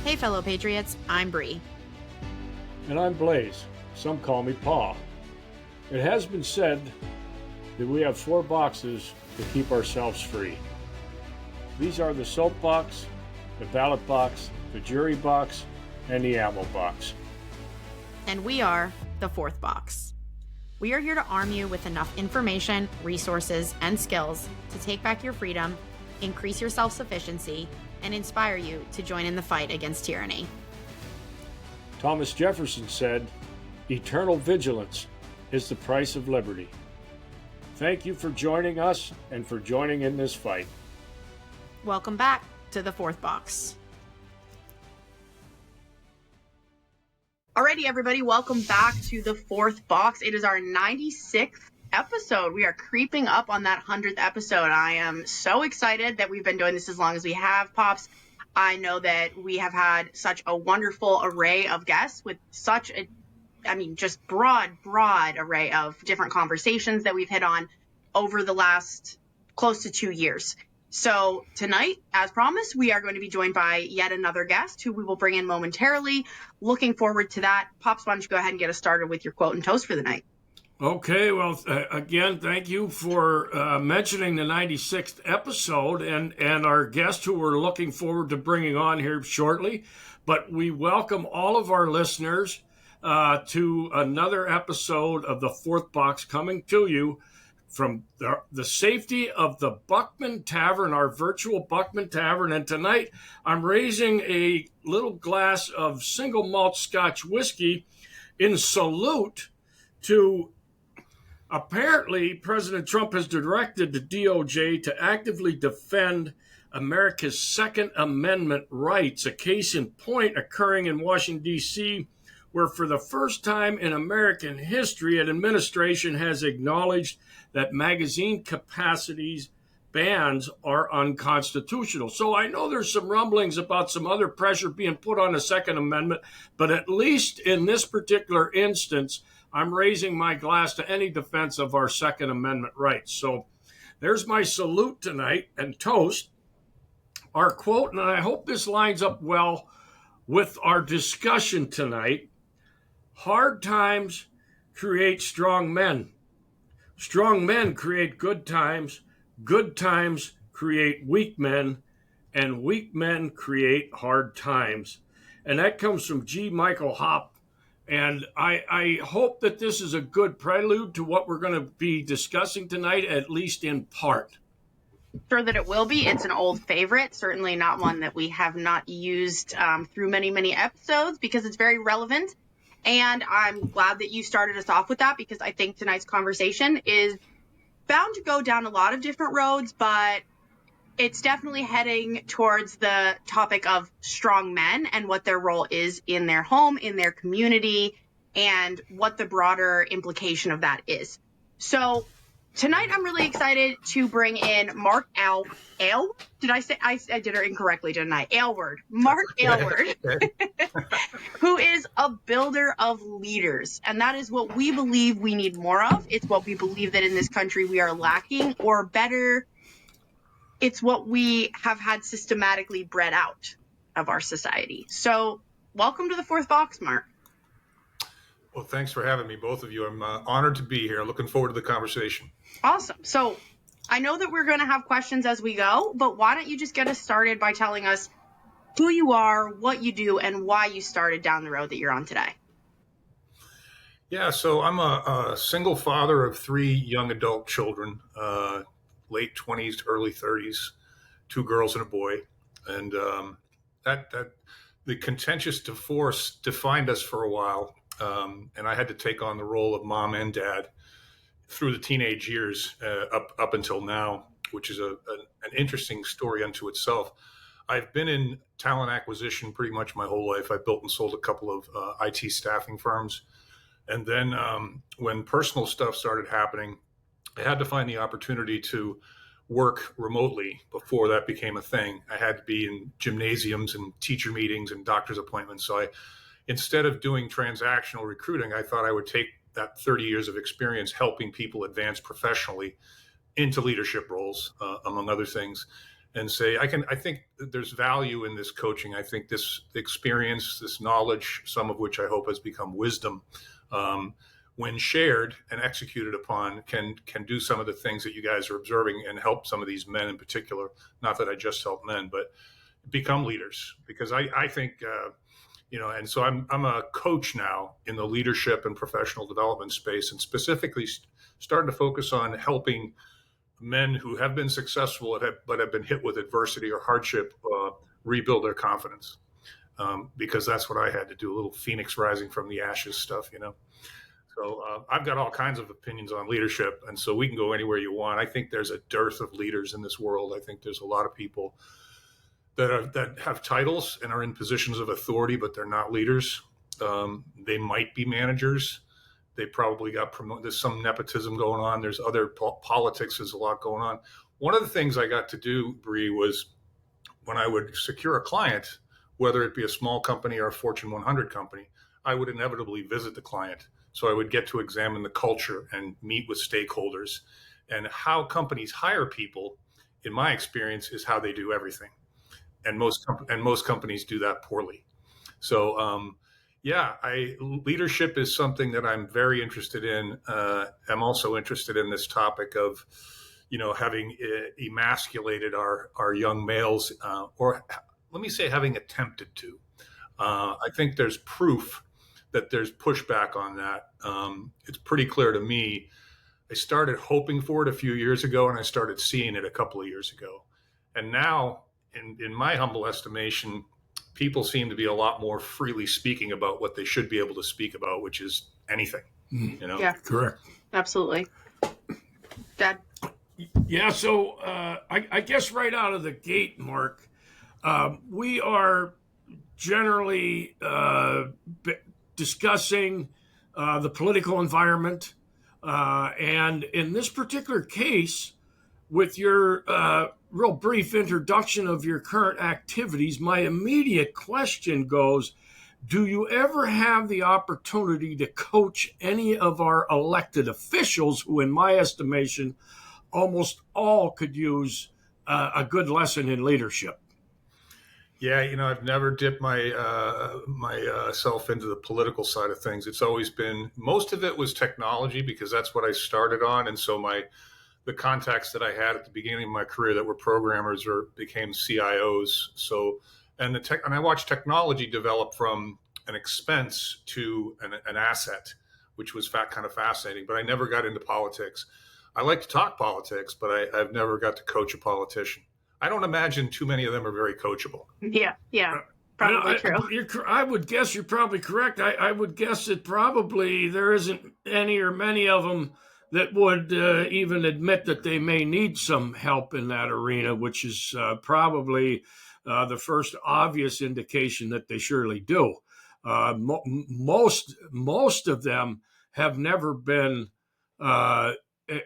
Hey, fellow patriots, I'm Bree. And I'm Blaze. Some call me Pa. It has been said that we have 4 boxes to keep ourselves free. These are the soapbox, the ballot box, the jury box, and the ammo box. And we are the 4th box. We are here to arm you with enough information, resources, and skills to take back your freedom, increase your self-sufficiency, and inspire you to join in the fight against tyranny. Thomas Jefferson said, "Eternal vigilance is the price of liberty." Thank you for joining us and for joining in this fight. Welcome back to the 4th box. Alrighty, everybody, welcome back to the 4th box. It is our 96th episode. We are creeping up on that 100th episode. I am so excited that we've been doing this as long as we have, Pops. I know that we have had such a wonderful array of guests with such a, just broad array of different conversations that we've hit on over the last close to 2 years. So tonight, as promised, we are going to be joined by yet another guest who we will bring in momentarily. Looking forward to that. Pops, why don't you go ahead and get us started with your quote and toast for the night? Okay, well, again, thank you for mentioning the 96th episode and our guest who we're looking forward to bringing on here shortly. But we welcome all of our listeners to another episode of the 4th box coming to you from the safety of the Buckman Tavern, our virtual Buckman Tavern. And tonight I'm raising a little glass of single malt Scotch whiskey in salute to, apparently, President Trump has directed the DOJ to actively defend America's Second Amendment rights, a case in point occurring in Washington, D.C., where for the first time in American history, an administration has acknowledged that magazine capacities bans are unconstitutional. So I know there's some rumblings about some other pressure being put on the Second Amendment, but at least in this particular instance, I'm raising my glass to any defense of our Second Amendment rights. So there's my salute tonight and toast. Our quote, and I hope this lines up well with our discussion tonight: hard times create strong men. Strong men create good times create weak men, and weak men create hard times. And that comes from G. Michael Hopp. And I hope that this is a good prelude to what we're going to be discussing tonight, at least in part. Sure that it will be. It's an old favorite, certainly not one that we have not used through many episodes because it's very relevant. And I'm glad that you started us off with that because I think tonight's conversation is bound to go down a lot of different roads, but it's definitely heading towards the topic of strong men and what their role is in their home, in their community, and what the broader implication of that is. So tonight, I'm really excited to bring in Mark Aylward. Did I say I did it incorrectly, didn't I? Aylward. Mark Aylward, who is a builder of leaders. And that is what we believe we need more of. It's what we believe that in this country we are lacking, or better, it's what we have had systematically bred out of our society. So welcome to the 4th box, Mark. Well, thanks for having me, both of you. I'm honored to be here. Looking forward to the conversation. Awesome. So I know that we're going to have questions as we go, but why don't you just get us started by telling us who you are, what you do, and why you started down the road that you're on today? Yeah, so I'm a single father of 3 young adult children, late 20s to early 30s, 2 girls and a boy. And that the contentious divorce defined us for a while. And I had to take on the role of mom and dad through the teenage years up until now, which is an interesting story unto itself. I've been in talent acquisition pretty much my whole life. I built and sold a couple of IT staffing firms. And then when personal stuff started happening, I had to find the opportunity to work remotely before that became a thing. I had to be in gymnasiums and teacher meetings and doctor's appointments. So instead of doing transactional recruiting, I thought I would take that 30 years of experience helping people advance professionally into leadership roles, among other things, and say, I think there's value in this coaching. I think this experience, this knowledge, some of which I hope has become wisdom, when shared and executed upon, can do some of the things that you guys are observing and help some of these men in particular. Not that I just help men, but become leaders. Because I think, and so I'm a coach now in the leadership and professional development space, and specifically starting to focus on helping men who have been successful but have been hit with adversity or hardship rebuild their confidence, because that's what I had to do, a little phoenix rising from the ashes stuff, So I've got all kinds of opinions on leadership, and so we can go anywhere you want. I think there's a dearth of leaders in this world. I think there's a lot of people that have titles and are in positions of authority, but they're not leaders. They might be managers. They probably got promoted. There's some nepotism going on. There's other politics. There's a lot going on. One of the things I got to do, Bree, was when I would secure a client, whether it be a small company or a Fortune 100 company, I would inevitably visit the client. So I would get to examine the culture and meet with stakeholders. And how companies hire people, in my experience, is how they do everything. And most companies do that poorly. So, leadership is something that I'm very interested in. I'm also interested in this topic of, having emasculated our young males, or let me say, having attempted to. I think there's proof that there's pushback on that. It's pretty clear to me. I started hoping for it a few years ago, and I started seeing it a couple of years ago. And now, in my humble estimation, people seem to be a lot more freely speaking about what they should be able to speak about, which is anything. Yeah, correct. Absolutely. Dad. Yeah. So I guess right out of the gate, Mark, we are generally discussing the political environment, and in this particular case, with your real brief introduction of your current activities, my immediate question goes, do you ever have the opportunity to coach any of our elected officials who, in my estimation, almost all could use a good lesson in leadership? Yeah, I've never dipped myself into the political side of things. It's always been, most of it was technology, because that's what I started on. And so the contacts that I had at the beginning of my career that were programmers became CIOs. So, and I watched technology develop from an expense to an asset, which was kind of fascinating. But I never got into politics. I like to talk politics, but I've never got to coach a politician. I don't imagine too many of them are very coachable. Yeah, probably true. I would guess you're probably correct. I would guess that probably there isn't any or many of them that would even admit that they may need some help in that arena, which is probably the first obvious indication that they surely do. Most of them have never been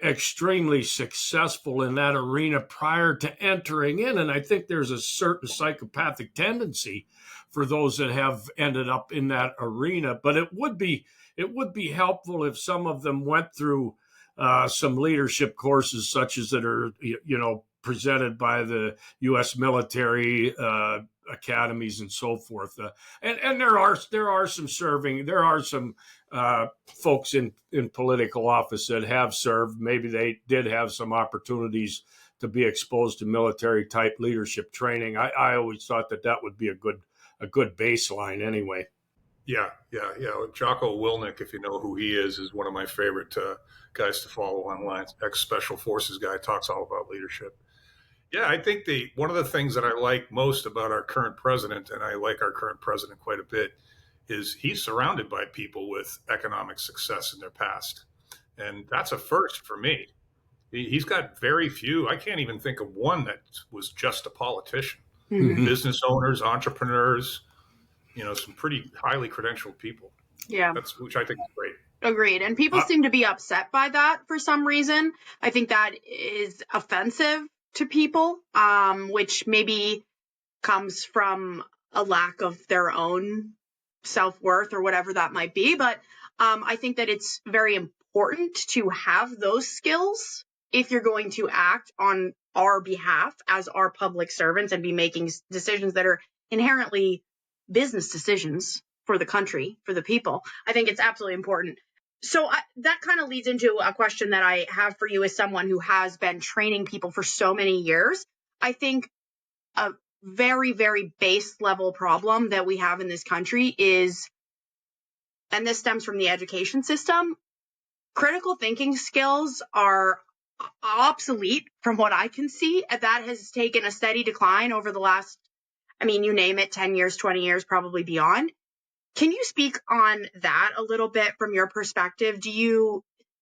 extremely successful in that arena prior to entering in. And I think there's a certain psychopathic tendency for those that have ended up in that arena. But it would be helpful if some of them went through some leadership courses, such as that are, presented by the U.S. military academies and so forth. And there are some folks in political office that have served. Maybe they did have some opportunities to be exposed to military type leadership training. I always thought that would be a good baseline anyway. Yeah. Jocko Willink, if you know who he is one of my favorite guys to follow online. Ex-Special Forces guy, talks all about leadership. Yeah, I think one of the things that I like most about our current president, and I like our current president quite a bit, is he's surrounded by people with economic success in their past. And that's a first for me. He's got very few. I can't even think of one that was just a politician. Mm-hmm. Business owners, entrepreneurs, some pretty highly credentialed people. Yeah. Which I think is great. Agreed. And people seem to be upset by that for some reason. I think that is offensive to people, which maybe comes from a lack of their own self-worth or whatever that might be. But I think that it's very important to have those skills if you're going to act on our behalf as our public servants and be making decisions that are inherently business decisions for the country, for the people. I think it's absolutely important. So that kind of leads into a question that I have for you as someone who has been training people for so many years. I think a very, very base level problem that we have in this country is, and this stems from the education system, critical thinking skills are obsolete from what I can see. That has taken a steady decline over the last, you name it, 10 years, 20 years, probably beyond. Can you speak on that a little bit from your perspective?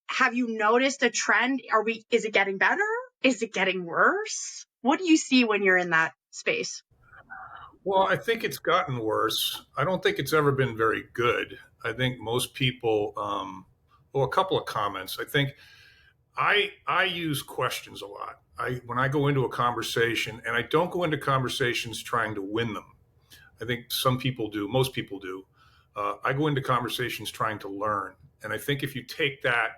Have you noticed a trend? Is it getting better? Is it getting worse? What do you see when you're in that space? Well, I think it's gotten worse. I don't think it's ever been very good. I think most people, a couple of comments. I think I use questions a lot. When I go into a conversation, and I don't go into conversations trying to win them. I think some people do, most people do. I go into conversations trying to learn. And I think if you take that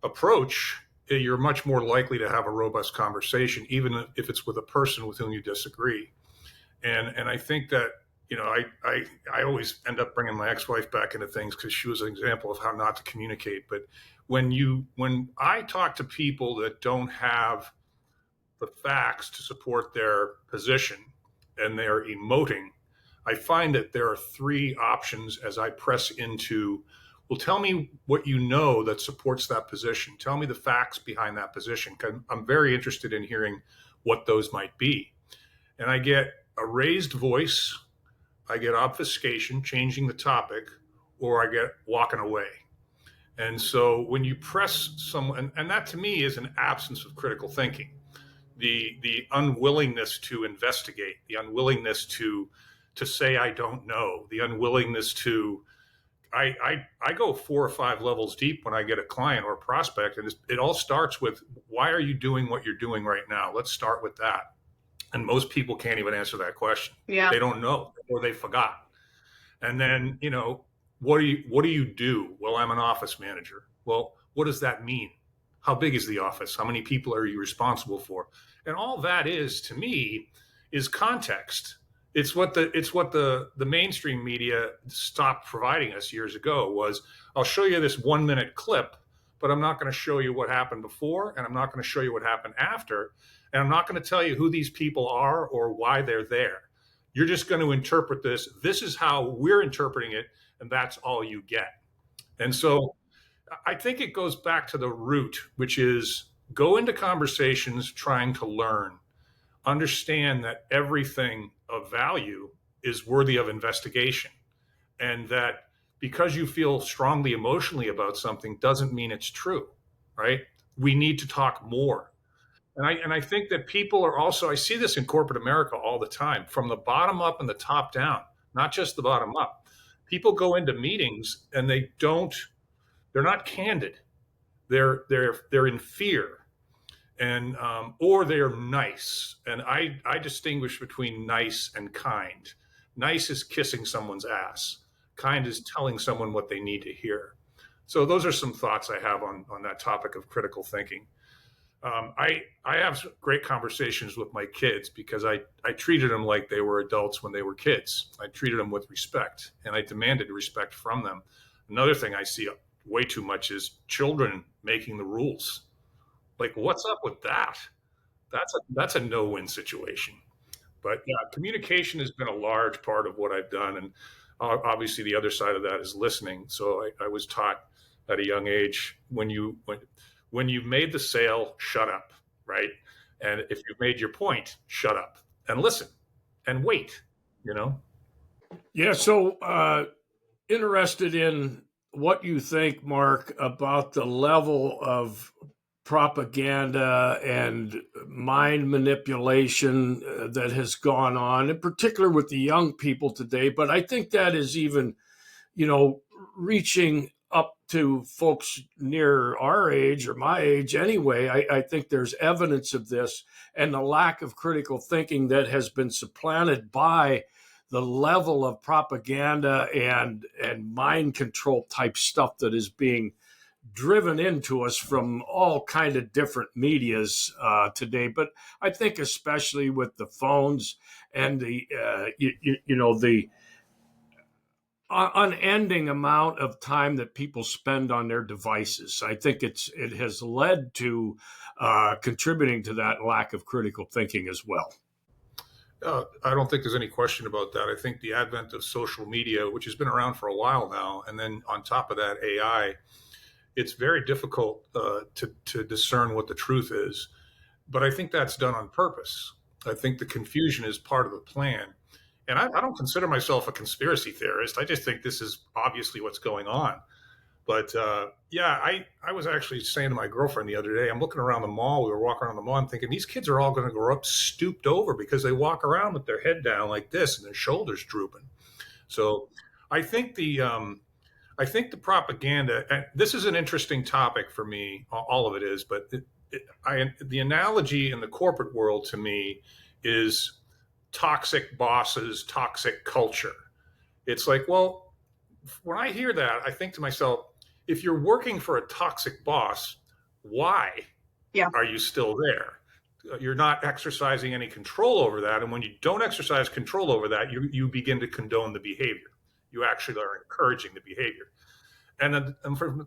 approach, you're much more likely to have a robust conversation, even if it's with a person with whom you disagree. And I think that, I always end up bringing my ex-wife back into things because she was an example of how not to communicate. But when I talk to people that don't have the facts to support their position and they're emoting, I find that there are three options as I press into, well, tell me what you know that supports that position. Tell me the facts behind that position, because I'm very interested in hearing what those might be. And I get a raised voice, I get obfuscation, changing the topic, or I get walking away. And so when you press someone, and that to me is an absence of critical thinking, the unwillingness to investigate, the unwillingness to say I don't know, the unwillingness to, I go 4 or 5 levels deep when I get a client or a prospect, and it all starts with, why are you doing what you're doing right now? Let's start with that. And most people can't even answer that question. Yeah. They don't know, or they forgot. And then, what do you do? Well, I'm an office manager. Well, what does that mean? How big is the office? How many people are you responsible for? And all that is, to me, is context. It's what the mainstream media stopped providing us years ago was, I'll show you this 1-minute clip, but I'm not going to show you what happened before, and I'm not going to show you what happened after, and I'm not going to tell you who these people are or why they're there. You're just going to interpret this. This is how we're interpreting it, and that's all you get. And so I think it goes back to the root, which is go into conversations trying to learn, understand that everything of value is worthy of investigation, and that because you feel strongly emotionally about something doesn't mean it's true, right? We need to talk more. And I think that people are also, I see this in corporate America all the time, from the bottom up and the top down, not just the bottom up. People go into meetings and they're not candid. They're in fear, and or they're nice. And I distinguish between nice and kind. Nice is kissing someone's ass. Kind is telling someone what they need to hear. So those are some thoughts I have on that topic of critical thinking. I have great conversations with my kids because I treated them like they were adults when they were kids. I treated them with respect, and I demanded respect from them. Another thing I see way too much is children making the rules. Like, what's up with that? That's a no-win situation. But yeah, communication has been a large part of what I've done, and obviously the other side of that is listening. So I was taught at a young age, when you've made the sale, shut up, right? And if you've made your point, shut up and listen and wait, Yeah, so interested in what you think, Mark, about the level of propaganda and mind manipulation that has gone on, in particular with the young people today. But I think that is even, reaching up to folks near our age or my age anyway. I think there's evidence of this, and the lack of critical thinking that has been supplanted by the level of propaganda and mind control type stuff that is being driven into us from all kind of different medias today. But I think especially with the phones and the the unending amount of time that people spend on their devices, I think it has led to contributing to that lack of critical thinking as well. I don't think there's any question about that. I think the advent of social media, which has been around for a while now, and then on top of that, AI, it's very difficult to discern what the truth is. But I think that's done on purpose. I think the confusion is part of the plan. And I don't consider myself a conspiracy theorist. I just think this is obviously what's going on. But I was actually saying to my girlfriend the other day, I'm looking around the mall. We were walking around the mall. I'm thinking these kids are all going to grow up stooped over because they walk around with their head down like this and their shoulders drooping. So I think the propaganda, and this is an interesting topic for me. All of it is, but the analogy in the corporate world to me is toxic bosses, toxic culture. It's like, well, when I hear that, I think to myself, if you're working for a toxic boss, why are you still there? You're not exercising any control over that. And when you don't exercise control over that, you begin to condone the behavior. You actually are encouraging the behavior. And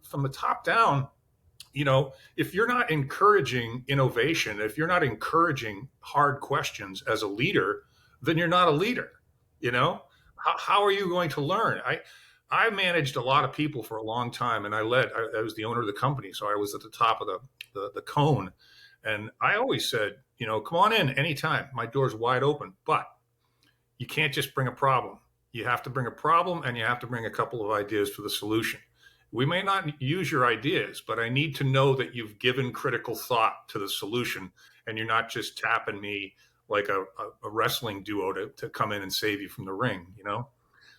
from the top down, if you're not encouraging innovation, if you're not encouraging hard questions as a leader, then you're not a leader. How are you going to learn? I managed a lot of people for a long time, and I was the owner of the company, so I was at the top of the cone. And I always said, come on in anytime. My door's wide open, but you can't just bring a problem. You have to bring a problem, and you have to bring a couple of ideas for the solution. We may not use your ideas, but I need to know that you've given critical thought to the solution, and you're not just tapping me like a wrestling duo to come in and save you from the ring,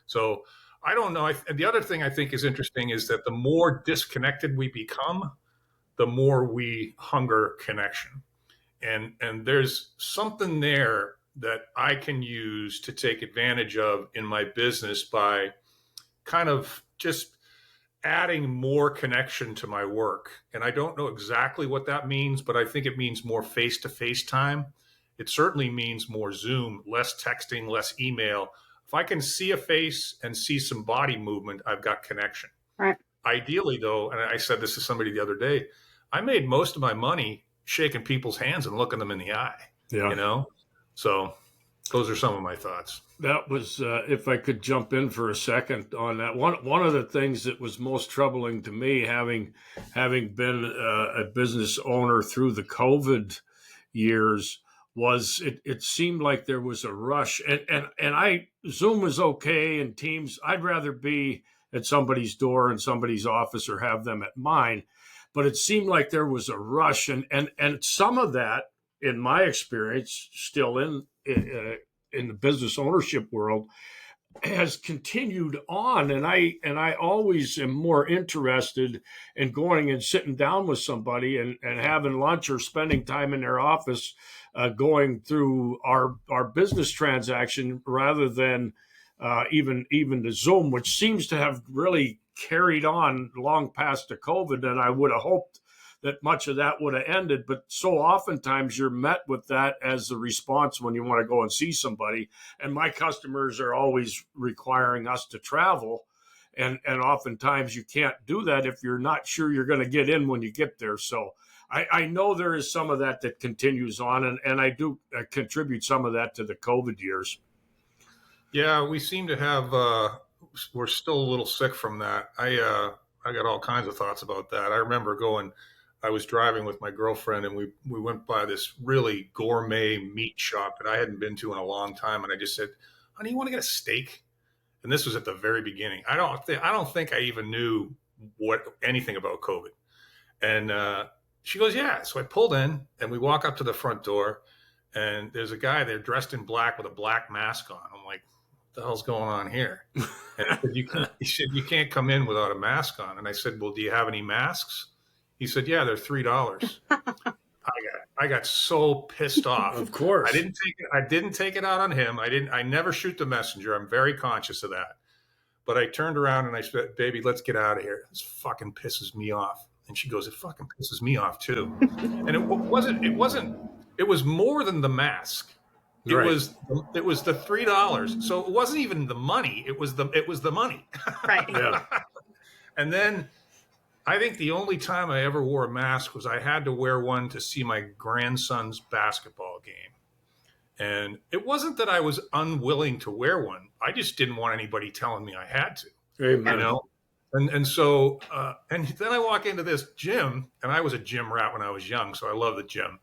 So I don't know. The other thing I think is interesting is that the more disconnected we become, the more we hunger connection. And there's something there that I can use to take advantage of in my business by kind of just adding more connection to my work. And I don't know exactly what that means, but I think it means more face-to-face time. It certainly means more Zoom, less texting, less email. If I can see a face and see some body movement, I've got connection. Right. Ideally, though, and I said this to somebody the other day, I made most of my money shaking people's hands and looking them in the eye. Yeah. So those are some of my thoughts. That was, if I could jump in for a second on that. One of the things that was most troubling to me, having been a business owner through the COVID years, was it seemed like there was a rush. And Zoom was okay, and Teams, I'd rather be at somebody's door in somebody's office or have them at mine. But it seemed like there was a rush, and some of that, in my experience, still in the business ownership world, has continued on. And I always am more interested in going and sitting down with somebody and having lunch or spending time in their office, going through our business transaction rather than even the Zoom, which seems to have really carried on long past the COVID. And I would have hoped that much of that would have ended. But so oftentimes you're met with that as the response when you want to go and see somebody. And my customers are always requiring us to travel. And oftentimes you can't do that if you're not sure you're going to get in when you get there. So I know there is some of that continues on, and I do contribute some of that to the COVID years. Yeah, we seem to have, we're still a little sick from that. I got all kinds of thoughts about that. I remember I was driving with my girlfriend, and we went by this really gourmet meat shop that I hadn't been to in a long time. And I just said, honey, you want to get a steak? And this was at the very beginning. I don't think I even knew anything about COVID. And she goes, yeah. So I pulled in, and we walk up to the front door, and there's a guy there dressed in black with a black mask on. I'm like, what the hell's going on here? And he said, you can't come in without a mask on. And I said, well, do you have any masks? He said, yeah, they're $3. I got so pissed off. Of course. I didn't take it out on him. I never shoot the messenger. I'm very conscious of that. But I turned around and I said, baby, let's get out of here. This fucking pisses me off. And she goes, it fucking pisses me off too. And it was more than the mask. It Right. was the $3. So it wasn't even the money. It was the money. Right. Yeah. And then I think the only time I ever wore a mask was I had to wear one to see my grandson's basketball game. And it wasn't that I was unwilling to wear one. I just didn't want anybody telling me I had to. Amen. You know? And so and then I walk into this gym, and I was a gym rat when I was young, so I love the gym.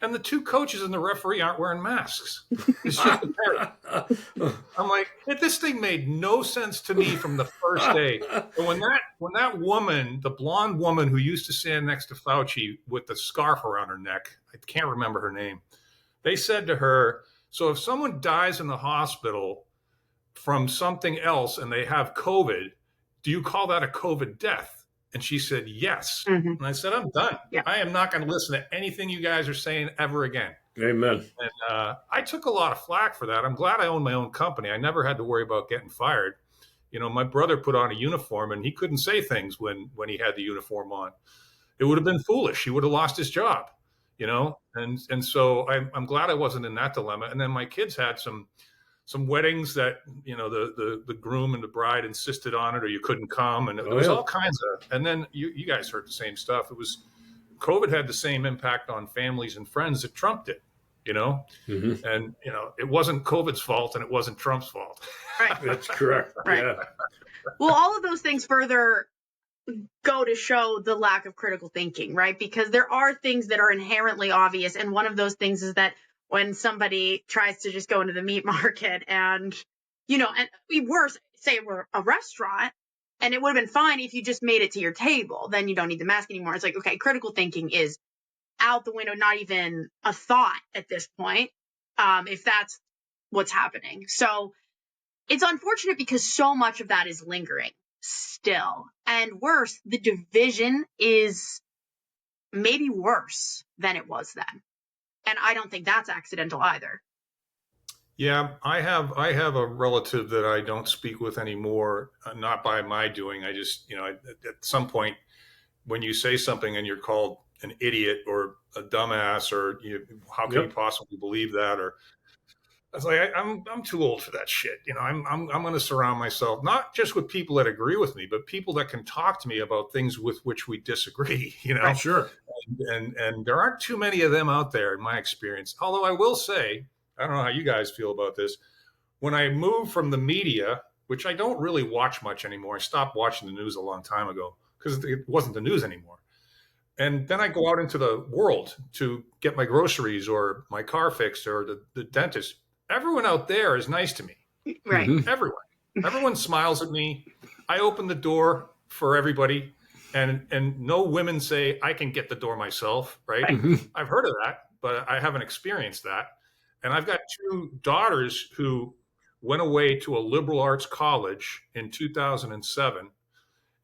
And the two coaches and the referee aren't wearing masks. It's just a pair. I'm like, this thing made no sense to me from the first day. And when that woman, the blonde woman who used to stand next to Fauci with the scarf around her neck, I can't remember her name. They said to her, so if someone dies in the hospital from something else and they have COVID, do you call that a COVID death? And she said, yes. Mm-hmm. And I said, I'm done. Yeah. I am not going to listen to anything you guys are saying ever again. Amen. And I took a lot of flack for that. I'm glad I own my own company. I never had to worry about getting fired. You know, my brother put on a uniform and he couldn't say things when he had the uniform on. It would have been foolish. He would have lost his job, you know? And so I'm glad I wasn't in that dilemma. And then my kids had some weddings that, you know, the groom and the bride insisted on it, or you couldn't come. And it was all kinds of, and then you guys heard the same stuff. It was, COVID had the same impact on families and friends that Trump did, you know? Mm-hmm. And, you know, it wasn't COVID's fault and it wasn't Trump's fault. Right. That's correct. Right. Yeah. Well, all of those things further go to show the lack of critical thinking, right? Because there are things that are inherently obvious. And one of those things is that when somebody tries to just go into the meat market and, you know, and worse, say we're a restaurant, and it would have been fine if you just made it to your table, then you don't need the mask anymore. It's like, okay, critical thinking is out the window, not even a thought at this point, if that's what's happening. So it's unfortunate because so much of that is lingering still. And worse, the division is maybe worse than it was then. And I don't think that's accidental either. Yeah, I have a relative that I don't speak with anymore, not by my doing. I just, you know, at some point when you say something and you're called an idiot or a dumbass, or how can you possibly believe that? Or I was like, I'm too old for that shit. You know, I'm going to surround myself not just with people that agree with me, but people that can talk to me about things with which we disagree. You know, Right, sure. And there aren't too many of them out there in my experience. Although I will say, I don't know how you guys feel about this. When I moved from the media, which I don't really watch much anymore, I stopped watching the news a long time ago because it wasn't the news anymore. And then I go out into the world to get my groceries or my car fixed or the dentist. Everyone out there is nice to me. Right. Mm-hmm. Everyone smiles at me. I open the door for everybody. And no women say, I can get the door myself, right? Mm-hmm. I've heard of that, but I haven't experienced that. And I've got two daughters who went away to a liberal arts college in 2007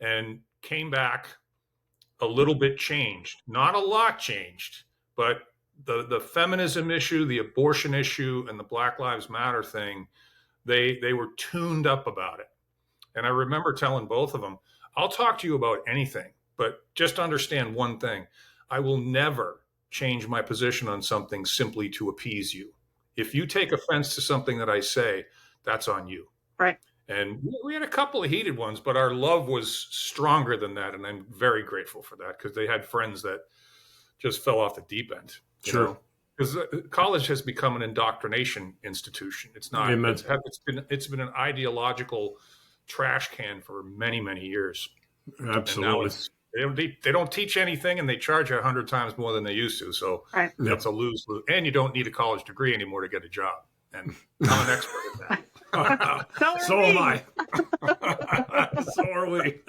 and came back a little bit changed. Not a lot changed, but the feminism issue, the abortion issue, and the Black Lives Matter thing, they were tuned up about it. And I remember telling both of them, I'll talk to you about anything, but just understand one thing. I will never change my position on something simply to appease you. If you take offense to something that I say, that's on you. Right. And we had a couple of heated ones, but our love was stronger than that. And I'm very grateful for that because they had friends that just fell off the deep end. Sure. Because college has become an indoctrination institution. It's not. It's been an ideological trash can for many, many years. Absolutely. They don't teach anything, and they charge you 100 times more than they used to. So that's a lose-lose. And you don't need a college degree anymore to get a job. And I'm an expert at that. So am I. So are we.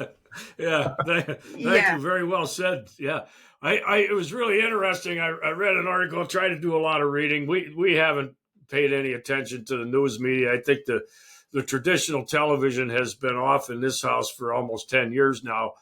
Yeah. Thank you. Very well said. Yeah. It was really interesting. I read an article, tried to do a lot of reading. We haven't paid any attention to the news media. I think the traditional television has been off in this house for almost 10 years now.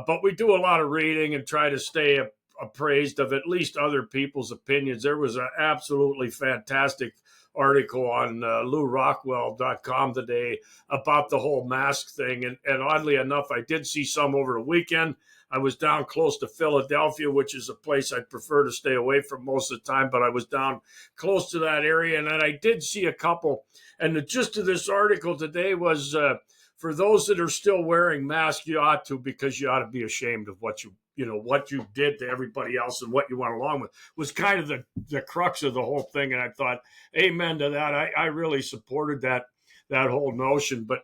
But we do a lot of reading and try to stay appraised of at least other people's opinions. There was an absolutely fantastic article on LouRockwell.com today about the whole mask thing. And oddly enough, I did see some over the weekend. I was down close to Philadelphia, which is a place I'd prefer to stay away from most of the time, but I was down close to that area, and then I did see a couple. And the gist of this article today was, for those that are still wearing masks, you ought to, because you ought to be ashamed of what you did to everybody else and what you went along with, was kind of the crux of the whole thing. And I thought, amen to that. I really supported that whole notion. But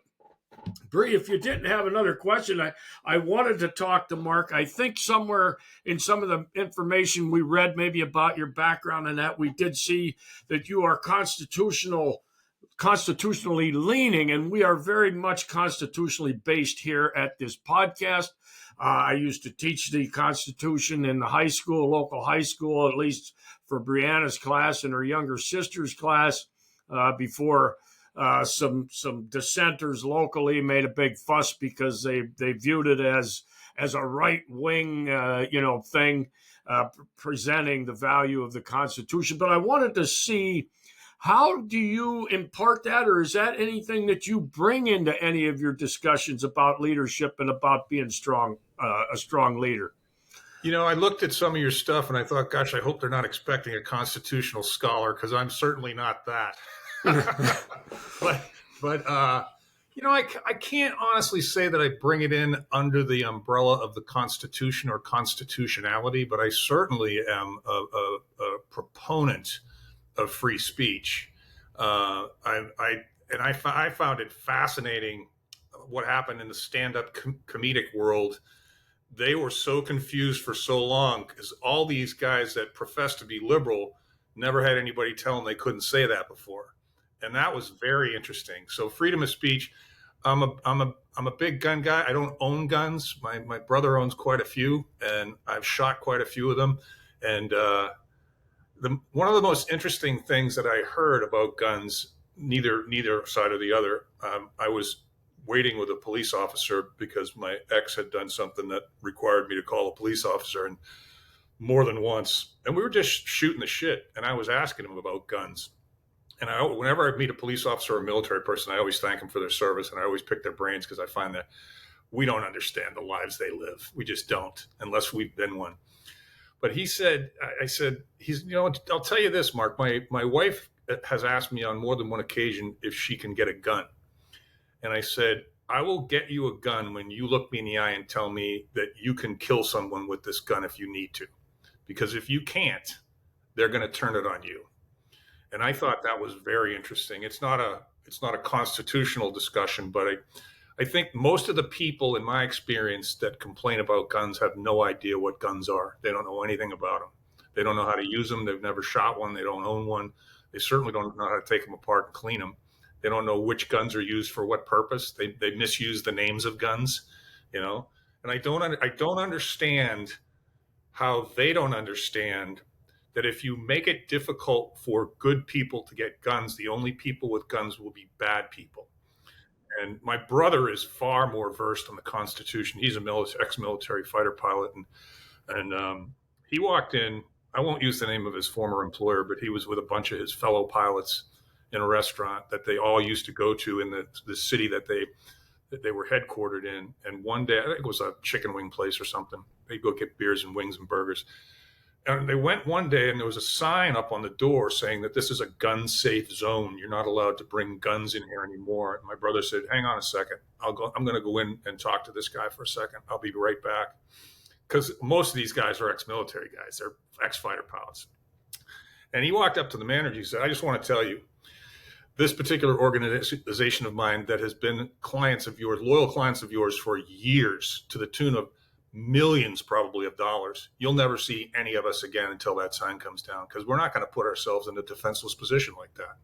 Bree, if you didn't have another question, I wanted to talk to Mark. I think somewhere in some of the information we read, maybe about your background and that, we did see that you are constitutionally leaning, and we are very much constitutionally based here at this podcast. I used to teach the Constitution in the local high school, at least for Brianna's class and her younger sister's class, before some dissenters locally made a big fuss because they viewed it as a right-wing thing, presenting the value of the Constitution. But I wanted to see, how do you impart that, or is that anything that you bring into any of your discussions about leadership and about being a strong leader? I looked at some of your stuff and I thought, gosh, I hope they're not expecting a constitutional scholar, because I'm certainly not that. but I can't honestly say that I bring it in under the umbrella of the Constitution or constitutionality, but I certainly am a proponent of free speech. I found it fascinating what happened in the stand-up comedic world. They were so confused for so long because all these guys that profess to be liberal never had anybody tell them they couldn't say that before, and that was very interesting. So freedom of speech. I'm a big gun guy. I don't own guns. My brother owns quite a few, and I've shot quite a few of them. And one of the most interesting things that I heard about guns, neither side or the other, I was waiting with a police officer because my ex had done something that required me to call a police officer, and more than once. And we were just shooting the shit, and I was asking him about guns. And whenever I meet a police officer or a military person, I always thank them for their service, and I always pick their brains, because I find that we don't understand the lives they live. We just don't, unless we've been one. But I said, I'll tell you this, Mark, my wife has asked me on more than one occasion if she can get a gun. And I said, I will get you a gun when you look me in the eye and tell me that you can kill someone with this gun if you need to. Because if you can't, they're going to turn it on you. And I thought that was very interesting. It's not a constitutional discussion, but I think most of the people in my experience that complain about guns have no idea what guns are. They don't know anything about them. They don't know how to use them. They've never shot one. They don't own one. They certainly don't know how to take them apart and clean them. They don't know which guns are used for what purpose. They misuse the names of guns, And I don't understand how they don't understand that if you make it difficult for good people to get guns, the only people with guns will be bad people. And my brother is far more versed on the Constitution. He's a ex-military fighter pilot, and he walked in. I won't use the name of his former employer, but he was with a bunch of his fellow pilots in a restaurant that they all used to go to in the city that they were headquartered in. And one day, I think it was a chicken wing place or something. They'd go get beers and wings and burgers. And they went one day, and there was a sign up on the door saying that this is a gun-safe zone. You're not allowed to bring guns in here anymore. And my brother said, "Hang on a second. I'm going to go in and talk to this guy for a second. I'll be right back." Because most of these guys are ex-military guys. They're ex-fighter pilots. And he walked up to the manager. He said, "I just want to tell you, this particular organization of mine that has been loyal clients of yours for years, to the tune of millions probably of dollars, you'll never see any of us again until that sign comes down, because we're not going to put ourselves in a defenseless position like that.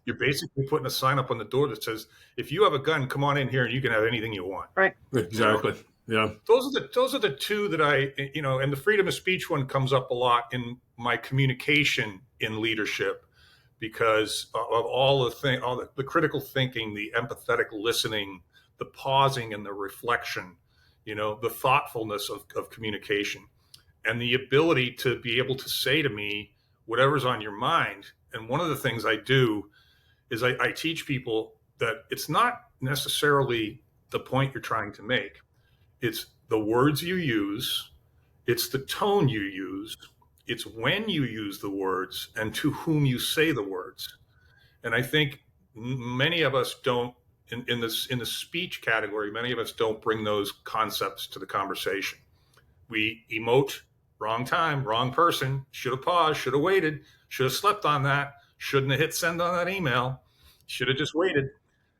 You're basically putting a sign up on the door that says, if you have a gun, come on in here and you can have anything you want." Right. Exactly. Yeah. Those are the two that and the freedom of speech one comes up a lot in my communication in leadership, because of all the critical thinking, the empathetic listening, the pausing and the reflection, the thoughtfulness of communication, and the ability to be able to say to me whatever's on your mind. And one of the things I do is I teach people that it's not necessarily the point you're trying to make. It's the words you use, it's the tone you use, it's when you use the words, and to whom you say the words. And I think many of us don't, in the speech category, many of us don't bring those concepts to the conversation. We emote, wrong time, wrong person, should have paused, should have waited, should have slept on that, shouldn't have hit send on that email, should have just waited.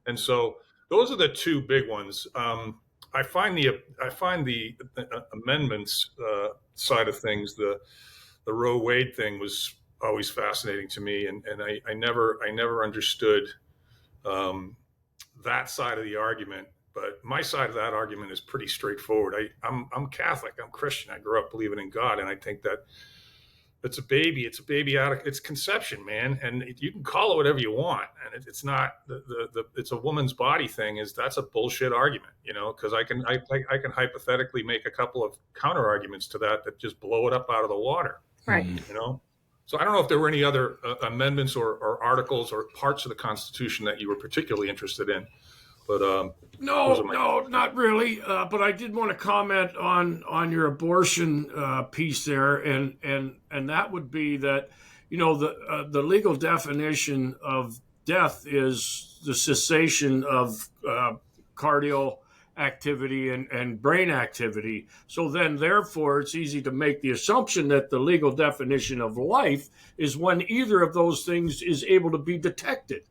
And so those are the two big ones. I find the amendments side of things, the Roe Wade thing was always fascinating to me, and I never understood that side of the argument. But my side of that argument is pretty straightforward. I'm Catholic, I'm Christian, I grew up believing in God, and I think that it's a baby out of its conception, man. And you can call it whatever you want, and it's not it's a woman's body thing. That's a bullshit argument, because I can hypothetically make a couple of counter arguments to that just blow it up out of the water, right? So I don't know if there were any other amendments or articles or parts of the Constitution that you were particularly interested in. But no, not really. But I did want to comment on your abortion piece there, and that would be that the legal definition of death is the cessation of cardio activity and brain activity. So then, therefore, it's easy to make the assumption that the legal definition of life is when either of those things is able to be detected.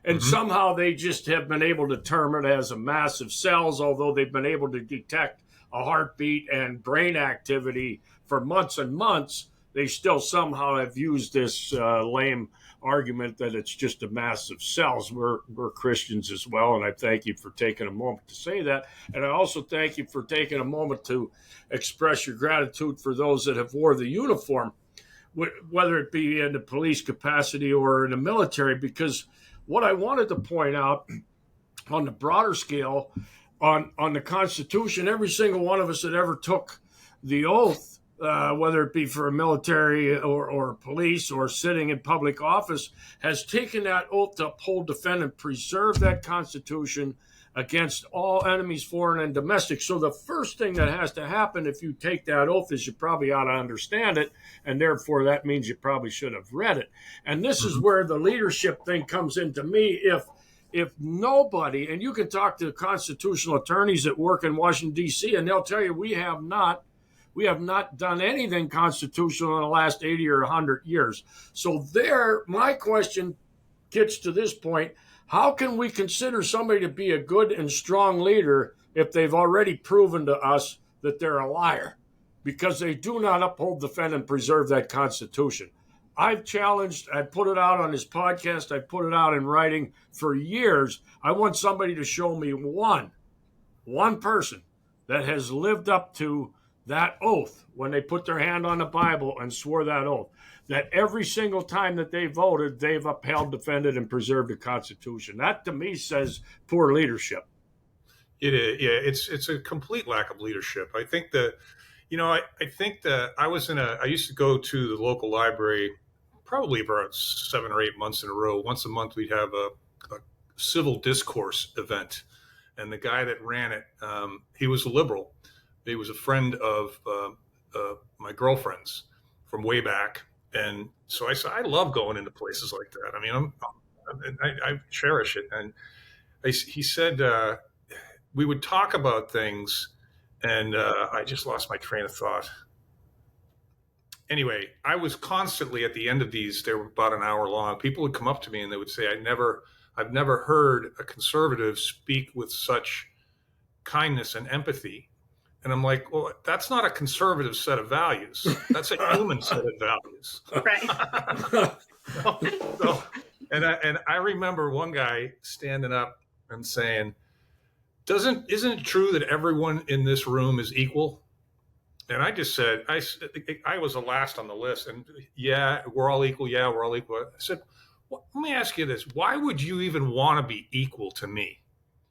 And somehow they just have been able to term it as a mass of cells, although they've been able to detect a heartbeat and brain activity for months and months. They still somehow have used this lame argument that it's just a mass of cells. We're Christians as well, and I thank you for taking a moment to say that. And I also thank you for taking a moment to express your gratitude for those that have wore the uniform, whether it be in the police capacity or in the military, because what I wanted to point out on the broader scale, on the Constitution, every single one of us that ever took the oath, whether it be for a military or police or sitting in public office, has taken that oath to uphold, defend, and preserve that Constitution against all enemies, foreign and domestic. So the first thing that has to happen if you take that oath is you probably ought to understand it, and therefore that means you probably should have read it. And this is where the leadership thing comes into me. If nobody, and you can talk to constitutional attorneys that work in Washington, D.C., and they'll tell you we have not done anything constitutional in the last 80 or 100 years. So my question gets to this point. How can we consider somebody to be a good and strong leader if they've already proven to us that they're a liar? Because they do not uphold, defend, and preserve that Constitution. I've challenged, I put it out on this podcast, I put it out in writing for years. I want somebody to show me one person that has lived up to that oath when they put their hand on the Bible and swore that oath, that every single time that they voted, they've upheld, defended, and preserved the Constitution. That, to me, says poor leadership. It is, yeah. It's a complete lack of leadership. I think that, I used to go to the local library probably about 7 or 8 months in a row. Once a month, we'd have a civil discourse event, and the guy that ran it, he was a liberal. He was a friend of my girlfriend's from way back. And so I said, I love going into places like that. I mean, I cherish it. And he said, we would talk about things, and I just lost my train of thought. Anyway, I was constantly at the end of these, they were about an hour long. People would come up to me and they would say, I've never heard a conservative speak with such kindness and empathy. And I'm like, well, that's not a conservative set of values. That's a human set of values. Right. And I remember one guy standing up and saying, isn't it true that everyone in this room is equal? And I just said, I was the last on the list. And yeah, we're all equal. Yeah, we're all equal. I said, well, let me ask you this. Why would you even want to be equal to me?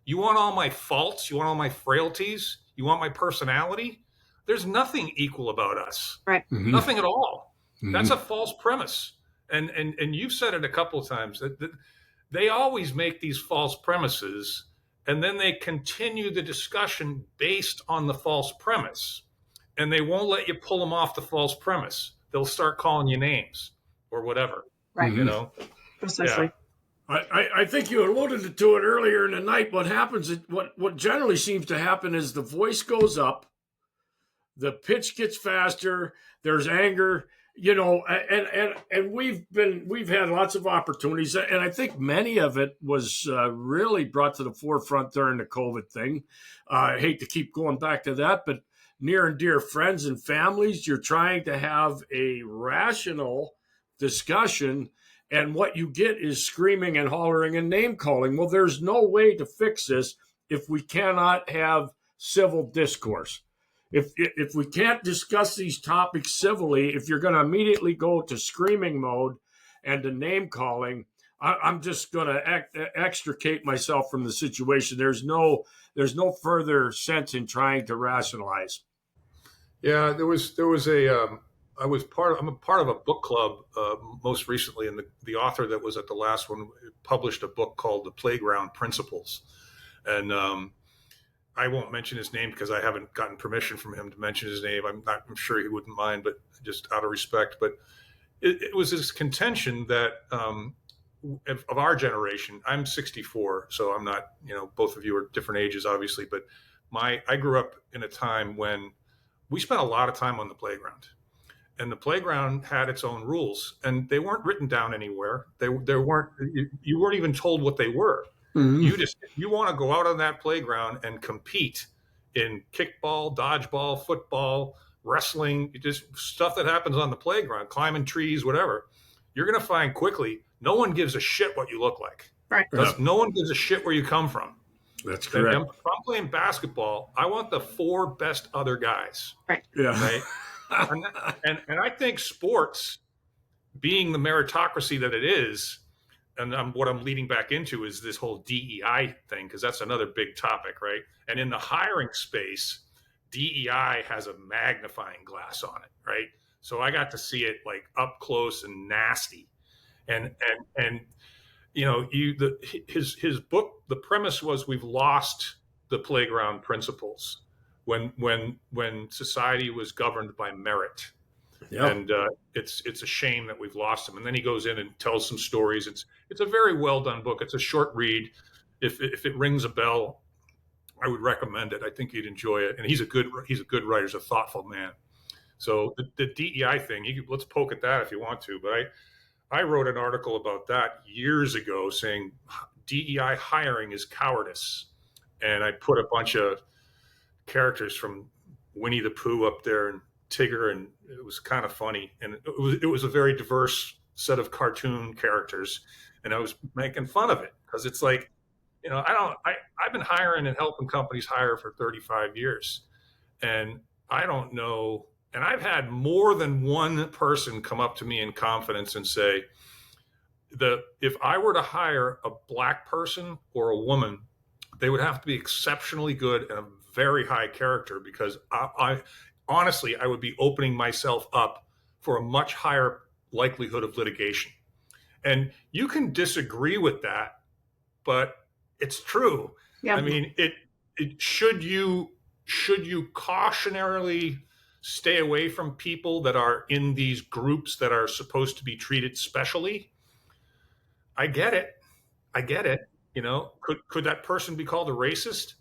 You want all my faults? You want all my frailties? You want my personality? There's nothing equal about us. Right. Mm-hmm. Nothing at all. Mm-hmm. That's a false premise. And you've said it a couple of times that they always make these false premises and then they continue the discussion based on the false premise. And they won't let you pull them off the false premise. They'll start calling you names or whatever. Right. You know? Precisely. Yeah. I think you alluded to it earlier in the night. What happens, what generally seems to happen is the voice goes up, the pitch gets faster, there's anger, and we've had lots of opportunities, and I think many of it was really brought to the forefront during the COVID thing. I hate to keep going back to that, but near and dear friends and families, you're trying to have a rational discussion, and what you get is screaming and hollering and name calling. Well, there's no way to fix this if we cannot have civil discourse. If we can't discuss these topics civilly, if you're going to immediately go to screaming mode and to name calling, I'm just going to extricate myself from the situation. There's no further sense in trying to rationalize. Yeah, I'm a part of a book club most recently, and the author that was at the last one published a book called The Playground Principles. And I won't mention his name because I haven't gotten permission from him to mention his name. I'm sure he wouldn't mind, but just out of respect. But it was this contention that of our generation. I'm 64, so I'm not, both of you are different ages, obviously, but I grew up in a time when we spent a lot of time on the playground. And the playground had its own rules, and they weren't written down anywhere. You weren't even told what they were. Mm-hmm. You want to go out on that playground and compete in kickball, dodgeball, football, wrestling, just stuff that happens on the playground, climbing trees, whatever. You're going to find quickly, no one gives a shit what you look like. Right. No one gives a shit where you come from. That's correct. And if I'm playing basketball, I want the 4 best other guys. Right. Yeah. Right. and I think sports, being the meritocracy that it is, and what I'm leading back into is this whole DEI thing, because that's another big topic, right? And in the hiring space, DEI has a magnifying glass on it, right? So I got to see it like up close and nasty, and his book, the premise was we've lost the playground principles when society was governed by merit. Yep. And it's a shame that we've lost them. And then he goes in and tells some stories. It's a very well done book. It's a short read. If it rings a bell, I would recommend it. I think you'd enjoy it. And he's a good writer. He's a thoughtful man. So the DEI thing, let's poke at that if you want to. But I wrote an article about that years ago saying DEI hiring is cowardice. And I put a bunch of characters from Winnie the Pooh up there and Tigger, and it was kind of funny. And it was a very diverse set of cartoon characters. And I was making fun of it because it's like, I've been hiring and helping companies hire for 35 years. And I don't know. And I've had more than one person come up to me in confidence and say, if I were to hire a black person or a woman, they would have to be exceptionally good and a very high character, because I honestly, I would be opening myself up for a much higher likelihood of litigation. And you can disagree with that, but it's true. Yeah. I mean, should you cautionarily stay away from people that are in these groups that are supposed to be treated specially? I get it. Could that person be called a racist?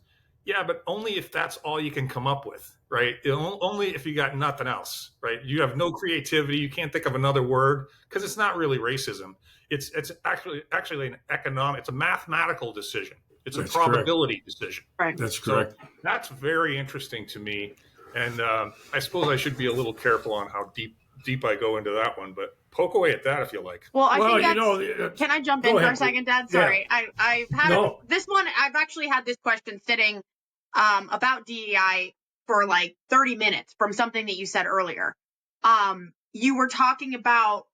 Yeah, but only if that's all you can come up with, right? Only if you got nothing else, right? You have no creativity. You can't think of another word, because it's not really racism. It's actually an economic. It's a mathematical decision. It's a probability decision. Right. That's correct. So that's very interesting to me, and I suppose I should be a little careful on how deep I go into that one, but poke away at that if you like. Well, can I jump in for a second, Dad? Sorry. Yeah. I've had this one. I've actually had this question sitting about DEI for like 30 minutes from something that you said earlier. You were talking about,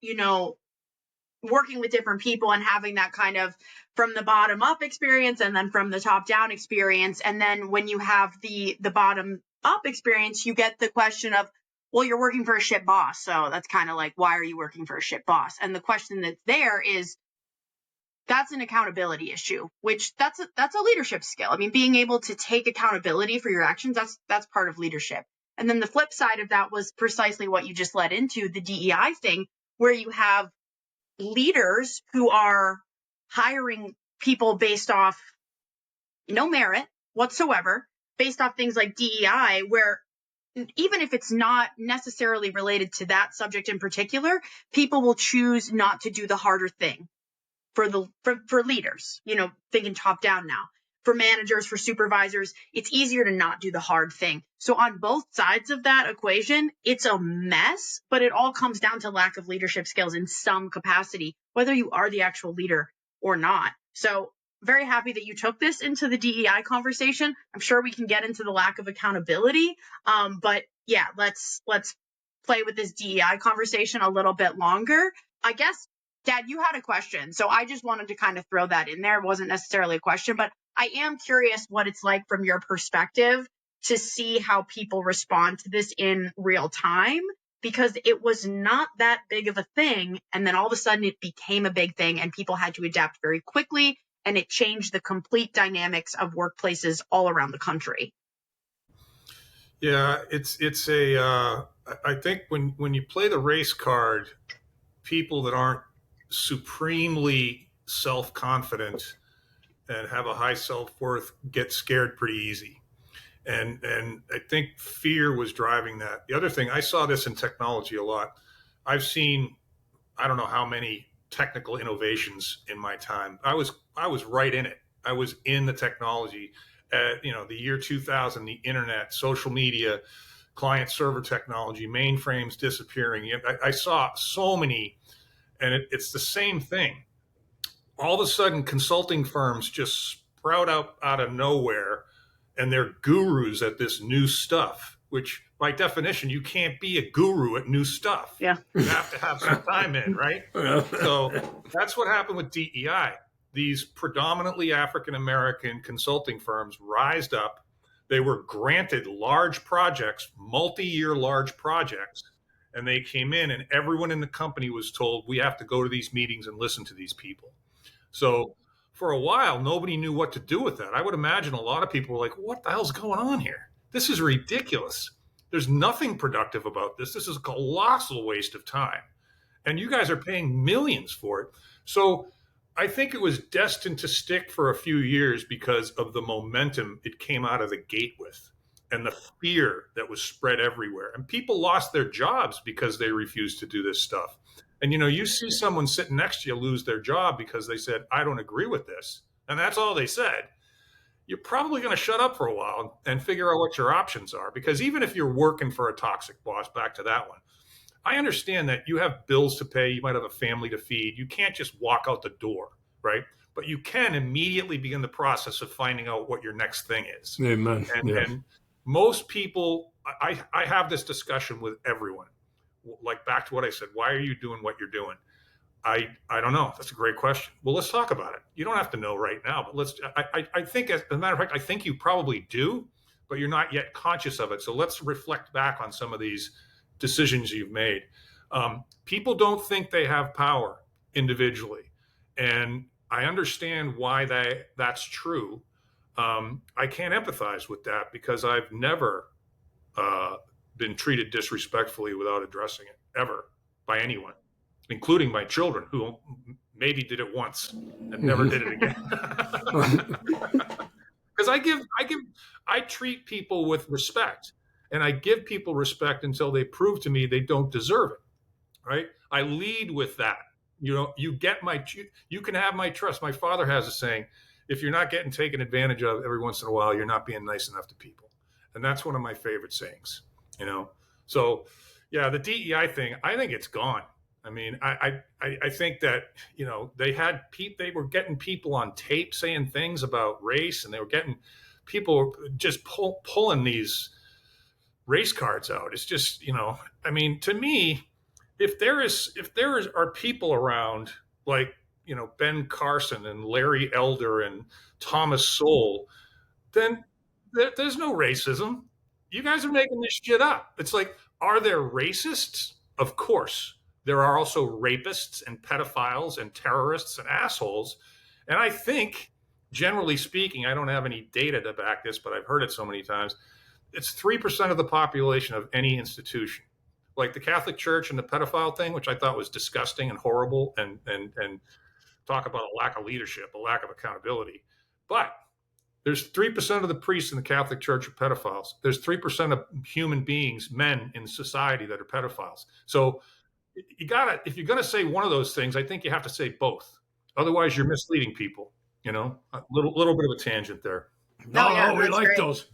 working with different people and having that kind of from the bottom up experience and then from the top down experience. And then when you have the bottom up experience, you get the question of, well, you're working for a shit boss. So that's kind of like, why are you working for a shit boss? And the question that's there is, that's an accountability issue, which that's a leadership skill. I mean, being able to take accountability for your actions, that's part of leadership. And then the flip side of that was precisely what you just led into, the DEI thing, where you have leaders who are hiring people based off no merit whatsoever, based off things like DEI, where even if it's not necessarily related to that subject in particular, people will choose not to do the harder thing for leaders, thinking top down now. For managers, for supervisors, it's easier to not do the hard thing. So on both sides of that equation, it's a mess, but it all comes down to lack of leadership skills in some capacity, whether you are the actual leader or not. So very happy that you took this into the DEI conversation. I'm sure we can get into the lack of accountability. But yeah, let's play with this DEI conversation a little bit longer. I guess, Dad, you had a question. So I just wanted to kind of throw that in there. It wasn't necessarily a question, but I am curious what it's like from your perspective to see how people respond to this in real time, because it was not that big of a thing. And then all of a sudden it became a big thing and people had to adapt very quickly. And it changed the complete dynamics of workplaces all around the country. Yeah, I think when you play the race card, people that aren't supremely self-confident and have a high self-worth get scared pretty easy. And I think fear was driving that. The other thing, I saw this in technology a lot. I've seen, I don't know how many technical innovations in my time. I was right in it. I was in the technology at, the year 2000, the internet, social media, client server technology, mainframes disappearing. I saw so many, and it's the same thing. All of a sudden, consulting firms just sprout out of nowhere, and they're gurus at this new stuff, which by definition, you can't be a guru at new stuff. Yeah. You have to have some time in, right? So that's what happened with DEI. These predominantly African-American consulting firms rised up. They were granted large projects, multi-year large projects, and they came in and everyone in the company was told, we have to go to these meetings and listen to these people. So for a while, nobody knew what to do with that. I would imagine a lot of people were like, what the hell's going on here? This is ridiculous. There's nothing productive about this. This is a colossal waste of time. And you guys are paying millions for it. So I think it was destined to stick for a few years because of the momentum it came out of the gate with and the fear that was spread everywhere. And people lost their jobs because they refused to do this stuff. And, you see someone sitting next to you lose their job because they said, I don't agree with this. And that's all they said. You're probably going to shut up for a while and figure out what your options are. Because even if you're working for a toxic boss, back to that one, I understand that you have bills to pay. You might have a family to feed. You can't just walk out the door, right? But you can immediately begin the process of finding out what your next thing is. Amen. And most people, I have this discussion with everyone. Like back to what I said, why are you doing what you're doing? I don't know. That's a great question. Well, let's talk about it. You don't have to know right now, but I think, as a matter of fact, I think you probably do, but you're not yet conscious of it. So let's reflect back on some of these decisions you've made. People don't think they have power individually. And I understand why that's true. I can't empathize with that because I've never been treated disrespectfully without addressing it ever by anyone, including my children who maybe did it once and never did it again. Because I treat people with respect, and I give people respect until they prove to me they don't deserve it. Right? I lead with that. You can have my trust. My father has a saying, if you're not getting taken advantage of every once in a while, you're not being nice enough to people. And that's one of my favorite sayings, So yeah, the DEI thing, I think it's gone. I mean, I think that, they were getting people on tape saying things about race, and they were getting people just pulling these race cards out. It's just, to me, if there are people around like, Ben Carson and Larry Elder and Thomas Sowell, then there's no racism. You guys are making this shit up. It's like, are there racists? Of course. There are also rapists and pedophiles and terrorists and assholes. And I think, generally speaking, I don't have any data to back this, but I've heard it so many times. It's 3% of the population of any institution. Like the Catholic Church and the pedophile thing, which I thought was disgusting and horrible, and talk about a lack of leadership, a lack of accountability. But there's 3% of the priests in the Catholic Church are pedophiles. There's 3% of human beings, men in society, that are pedophiles. So if you're gonna say one of those things, I think you have to say both. Otherwise, you're misleading people. A little bit of a tangent there. No, we like great. those.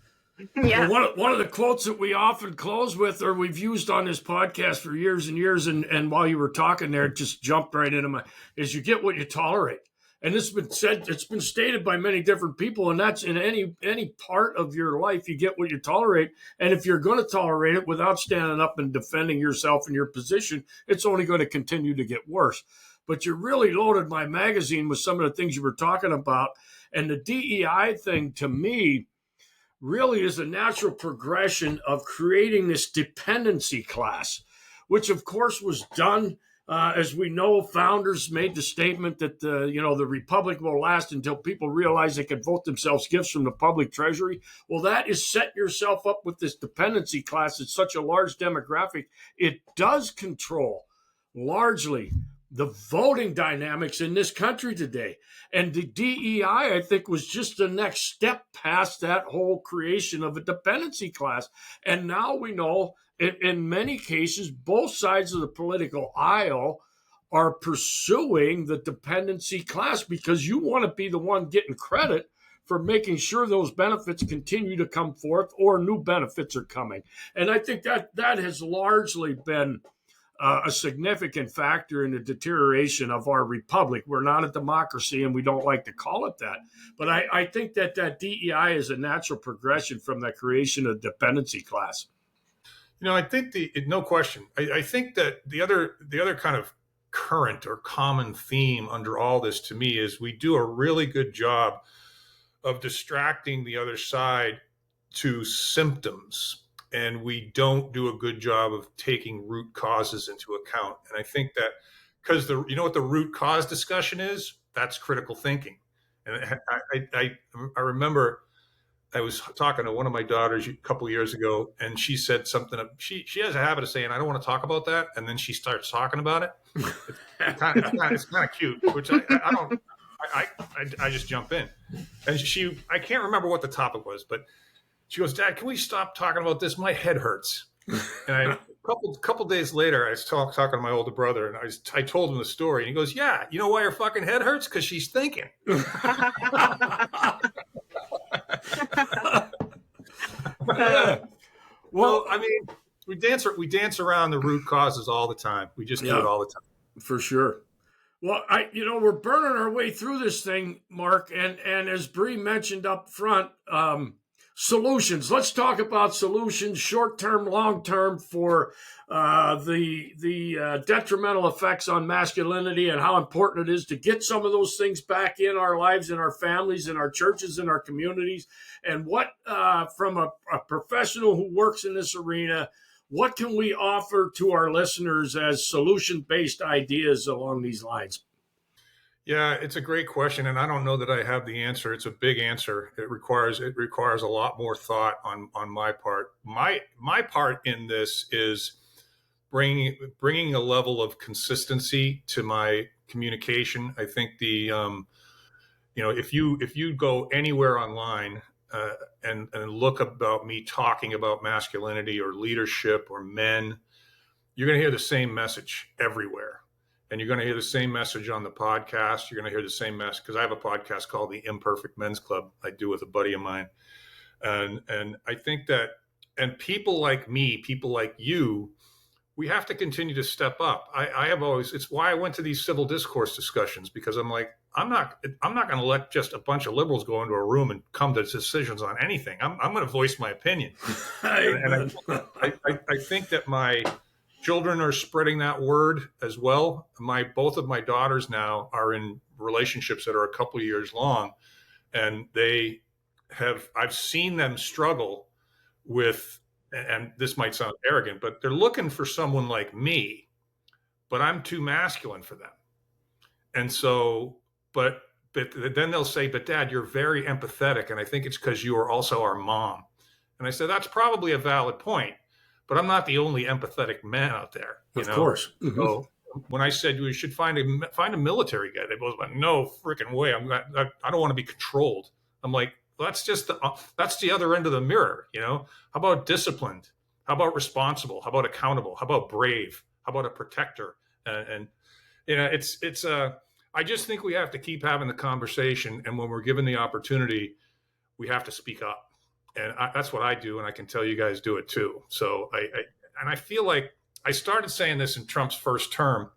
Yeah. Well, one of the quotes that we often close with, or we've used on this podcast for years and years, and while you were talking there, it just jumped right into my, is you get what you tolerate. And it's been stated by many different people, and that's in any part of your life, you get what you tolerate. And if you're going to tolerate it without standing up and defending yourself and your position, it's only going to continue to get worse. But you really loaded my magazine with some of the things you were talking about. And the DEI thing, to me, really is a natural progression of creating this dependency class, which of course was done. As we know, founders made the statement that the republic will last until people realize they can vote themselves gifts from the public treasury. Well, that is setting yourself up with this dependency class. It's such a large demographic. It does control largely the voting dynamics in this country today. And the DEI, I think, was just the next step past that whole creation of a dependency class. And now we know, in many cases, both sides of the political aisle are pursuing the dependency class because you want to be the one getting credit for making sure those benefits continue to come forth or new benefits are coming. And I think that has largely been a significant factor in the deterioration of our republic. We're not a democracy, and we don't like to call it that. But I think that DEI is a natural progression from the creation of dependency class. I think no question. I think that the other kind of current or common theme under all this, to me, is we do a really good job of distracting the other side to symptoms. And we don't do a good job of taking root causes into account. And I think that because you know what the root cause discussion is? That's critical thinking. And I remember I was talking to one of my daughters a couple of years ago, and she said something. She has a habit of saying, "I don't want to talk about that," and then she starts talking about it. It's kind of cute, which I don't. I just jump in, and I can't remember what the topic was, but she goes, "Dad, can we stop talking about this? My head hurts." And a couple days later, I was talking to my older brother, and I told him the story, and he goes, "Yeah, you know why her fucking head hurts? Because she's thinking." Well, I mean, we dance around the root causes all the time. We just do it all the time. For sure. Well, we're burning our way through this thing, Mark, and as Bree mentioned up front, solutions. Let's talk about solutions, short-term, long-term, for the detrimental effects on masculinity and how important it is to get some of those things back in our lives, in our families, in our churches, in our communities. And what, from a professional who works in this arena, what can we offer to our listeners as solution-based ideas along these lines? Yeah, it's a great question, and I don't know that I have the answer. It's a big answer. It requires a lot more thought on my part. My part in this is bringing a level of consistency to my communication. I think if you go anywhere online and look about me talking about masculinity or leadership or men, you're going to hear the same message everywhere. And you're going to hear the same message on the podcast. You're going to hear the same message because I have a podcast called the Imperfect Mens Club I do with a buddy of mine. And I think that, and people like me, people like you, we have to continue to step up. It's why I went to these civil discourse discussions, because I'm like, I'm not going to let just a bunch of liberals go into a room and come to decisions on anything. I'm going to voice my opinion. And I think that my children are spreading that word as well. Both of my daughters now are in relationships that are a couple of years long, and I've seen them struggle with, and this might sound arrogant, but they're looking for someone like me, but I'm too masculine for them. And so, but then they'll say, but Dad, you're very empathetic. And I think it's because you are also our mom. And I said, that's probably a valid point, but I'm not the only empathetic man out there. Of course. Mm-hmm. So when I said you should find a military guy, they both went, no freaking way. I don't want to be controlled. I'm like, well, that's the other end of the mirror. How about disciplined? How about responsible? How about accountable? How about brave? How about a protector? And I just think we have to keep having the conversation. And when we're given the opportunity, we have to speak up. And that's what I do. And I can tell you guys do it too. So I feel like I started saying this in Trump's first term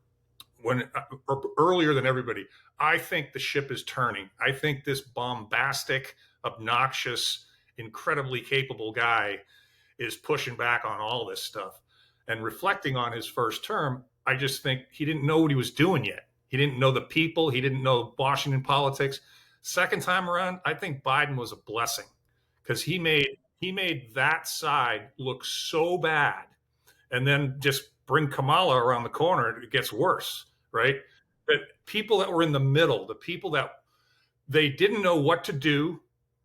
earlier than everybody. I think the ship is turning. I think this bombastic, obnoxious, incredibly capable guy is pushing back on all this stuff. And reflecting on his first term, I just think he didn't know what he was doing yet. He didn't know the people. He didn't know Washington politics. Second time around, I think Biden was a blessing because he made that side look so bad. And then just bring Kamala around the corner, it gets worse, right? But people that were in the middle, the people that they didn't know what to do,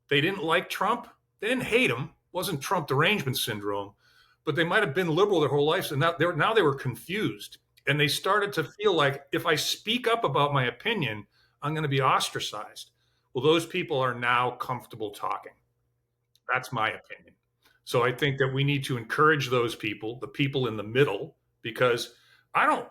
they didn't like Trump, they didn't hate him. It wasn't Trump derangement syndrome, but they might have been liberal their whole lives, and now they were confused. And they started to feel like if I speak up about my opinion, I'm going to be ostracized. Well, those people are now comfortable talking. That's my opinion. So I think that we need to encourage those people, the people in the middle, because I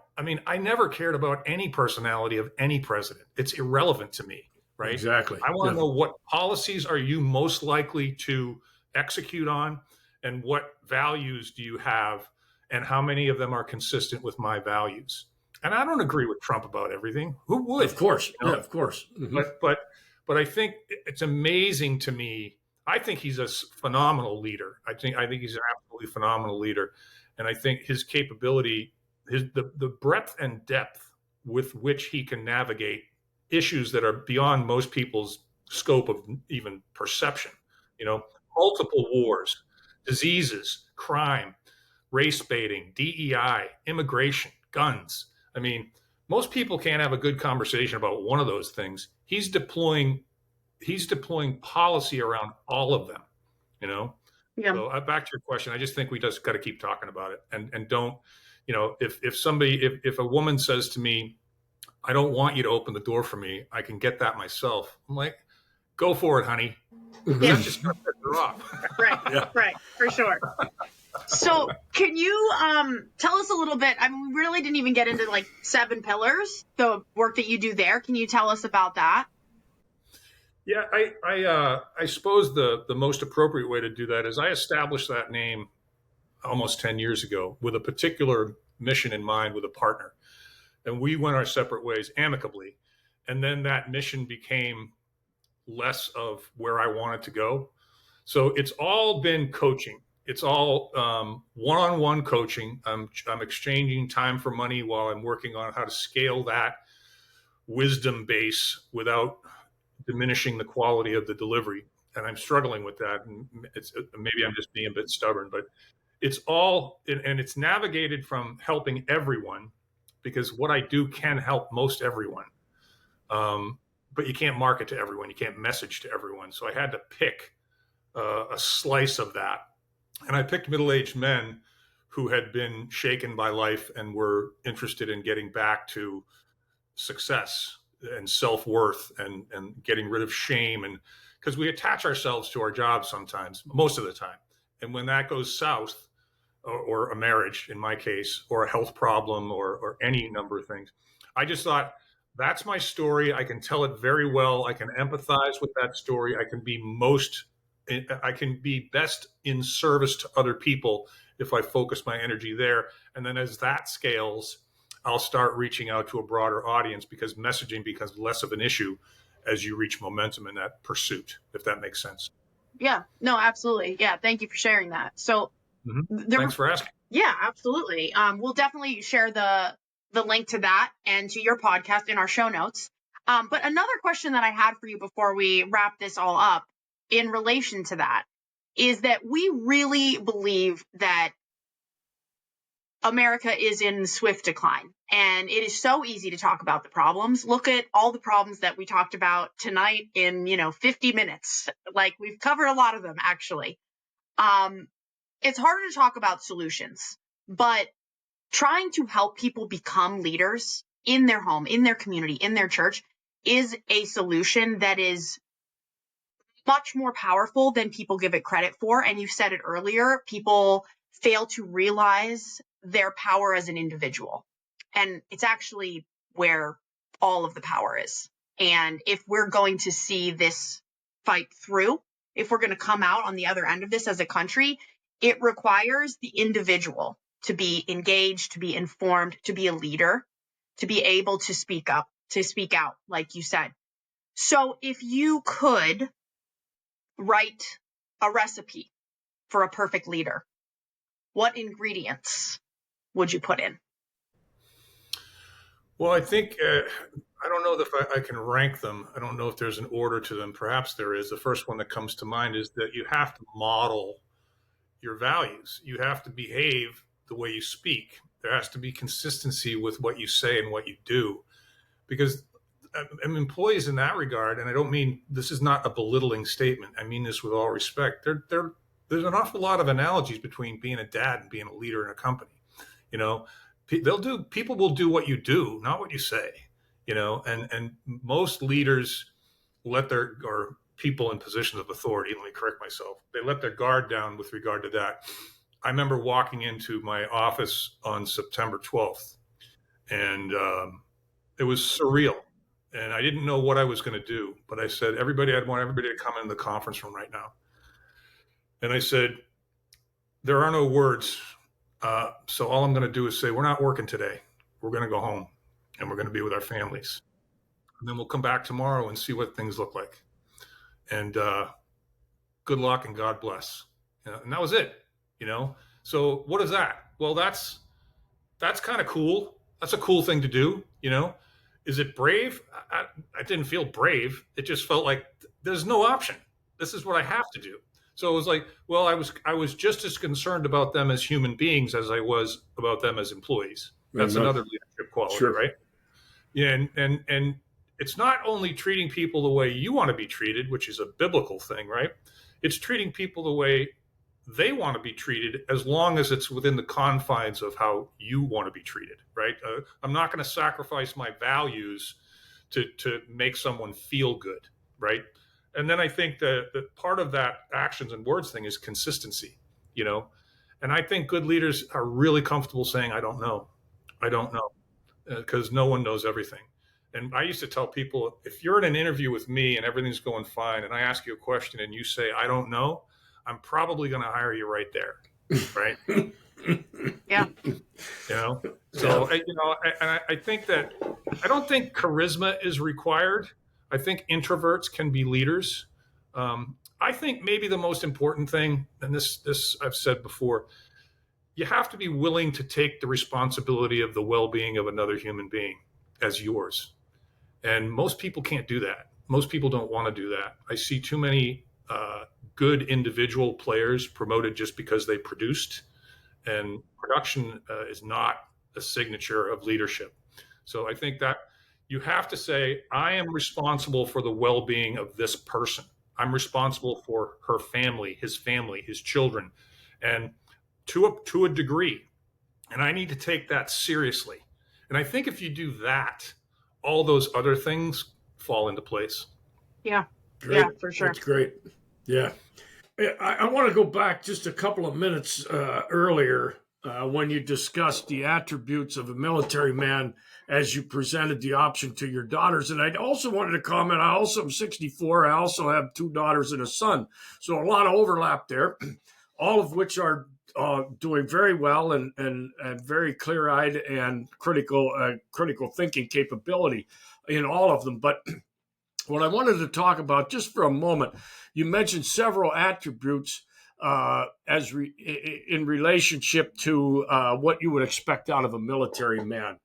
never cared about any personality of any president. It's irrelevant to me, right? Exactly. I want to know what policies are you most likely to execute on, and what values do you have, and how many of them are consistent with my values. And I don't agree with Trump about everything. Who would? Of course. Yeah, of course. Mm-hmm. But I think it's amazing to me. I think he's a phenomenal leader. I think he's an absolutely phenomenal leader. And I think his capability, the breadth and depth with which he can navigate issues that are beyond most people's scope of even perception, multiple wars, diseases, crime, race baiting, DEI, immigration, guns. I mean, most people can't have a good conversation about one of those things. He's deploying policy around all of them, Yeah. So back to your question, I just think we just got to keep talking about it and don't, if a woman says to me, I don't want you to open the door for me, I can get that myself. I'm like, go for it, honey. Yeah. That's just going to piss her off. Right. Yeah. Right. For sure. So can you tell us a little bit? I mean, we really didn't even get into like 7 pillars, the work that you do there. Can you tell us about that? Yeah, I suppose the most appropriate way to do that is I established that name almost 10 years ago with a particular mission in mind with a partner. And we went our separate ways amicably. And then that mission became less of where I wanted to go. So it's all been coaching. It's all one-on-one coaching. I'm exchanging time for money while I'm working on how to scale that wisdom base without diminishing the quality of the delivery. And I'm struggling with that. And maybe I'm just being a bit stubborn, but it's all, and it's navigated from helping everyone, because what I do can help most everyone. But you can't market to everyone. You can't message to everyone. So I had to pick a slice of that. And I picked middle-aged men who had been shaken by life and were interested in getting back to success and self-worth and getting rid of shame. And because we attach ourselves to our jobs sometimes, most of the time. And when that goes south, or a marriage in my case, or a health problem, or any number of things, I just thought, that's my story. I can tell it very well. I can empathize with that story. I can be best in service to other people if I focus my energy there. And then as that scales, I'll start reaching out to a broader audience, because messaging becomes less of an issue as you reach momentum in that pursuit, if that makes sense. Yeah, no, absolutely. Yeah. Thank you for sharing that. So Thanks for asking. Yeah, absolutely. We'll definitely share the link to that and to your podcast in our show notes. But another question that I had for you before we wrap this all up in relation to that is that we really believe that America is in swift decline, and it is so easy to talk about the problems. Look at all the problems that we talked about tonight in, 50 minutes. Like, we've covered a lot of them, actually. It's harder to talk about solutions, but trying to help people become leaders in their home, in their community, in their church is a solution that is much more powerful than people give it credit for. And you said it earlier, people fail to realize their power as an individual. And it's actually where all of the power is. And if we're going to see this fight through, if we're going to come out on the other end of this as a country, it requires the individual to be engaged, to be informed, to be a leader, to be able to speak up, to speak out, like you said. So if you could write a recipe for a perfect leader, what ingredients would you put in? Well, I think, I don't know if I can rank them. I don't know if there's an order to them. Perhaps there is. The first one that comes to mind is that you have to model your values. You have to behave the way you speak. There has to be consistency with what you say and what you do. Because employees in that regard, and I don't mean, this is not a belittling statement. I mean this with all respect. There's an awful lot of analogies between being a dad and being a leader in a company. People will do what you do, not what you say, and most leaders or people in positions of authority, let me correct myself, they let their guard down with regard to that. I remember walking into my office on September 12th, and it was surreal. And I didn't know what I was going to do, but I said, I'd want everybody to come in the conference room right now. And I said, there are no words. So all I'm going to do is say, we're not working today. We're going to go home and we're going to be with our families. And then we'll come back tomorrow and see what things look like. And good luck and God bless. And that was it, So what is that? Well, that's kind of cool. That's a cool thing to do, Is it brave? I didn't feel brave. It just felt like there's no option. This is what I have to do. So it was like, well, I was just as concerned about them as human beings as I was about them as employees. That's another leadership quality, sure. Right? Yeah, and it's not only treating people the way you want to be treated, which is a biblical thing, right? It's treating people the way they want to be treated, as long as it's within the confines of how you want to be treated, right? I'm not going to sacrifice my values to make someone feel good, right? And then I think that part of that actions and words thing is consistency, And I think good leaders are really comfortable saying, I don't know, because no one knows everything. And I used to tell people, if you're in an interview with me and everything's going fine, and I ask you a question and you say, I don't know, I'm probably going to hire you right there. Right. Yeah. So, I think that I don't think charisma is required. I think introverts can be leaders. I think maybe the most important thing, and this I've said before, you have to be willing to take the responsibility of the well-being of another human being as yours. And most people can't do that. Most people don't want to do that. I see too many good individual players promoted just because they produced, and production is not a signature of leadership. So I think that you have to say, I am responsible for the well-being of this person. I'm responsible for her family, his children, and to a degree. And I need to take that seriously. And I think if you do that, all those other things fall into place. Yeah. Great. Yeah, for sure. That's great. Yeah. I want to go back just a couple of minutes earlier when you discussed the attributes of a military man as you presented the option to your daughters. And I also wanted to comment, I also am 64. I also have 2 daughters and a son. So a lot of overlap there, all of which are doing very well and very clear-eyed and critical thinking capability in all of them. But what I wanted to talk about just for a moment, you mentioned several attributes in relationship to what you would expect out of a military man.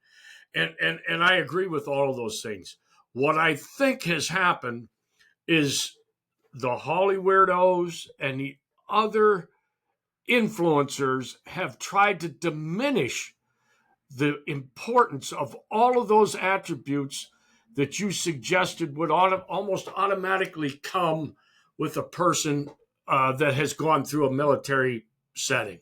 And I agree with all of those things. What I think has happened is the Holly weirdos and the other influencers have tried to diminish the importance of all of those attributes that you suggested would almost automatically come with a person that has gone through a military setting.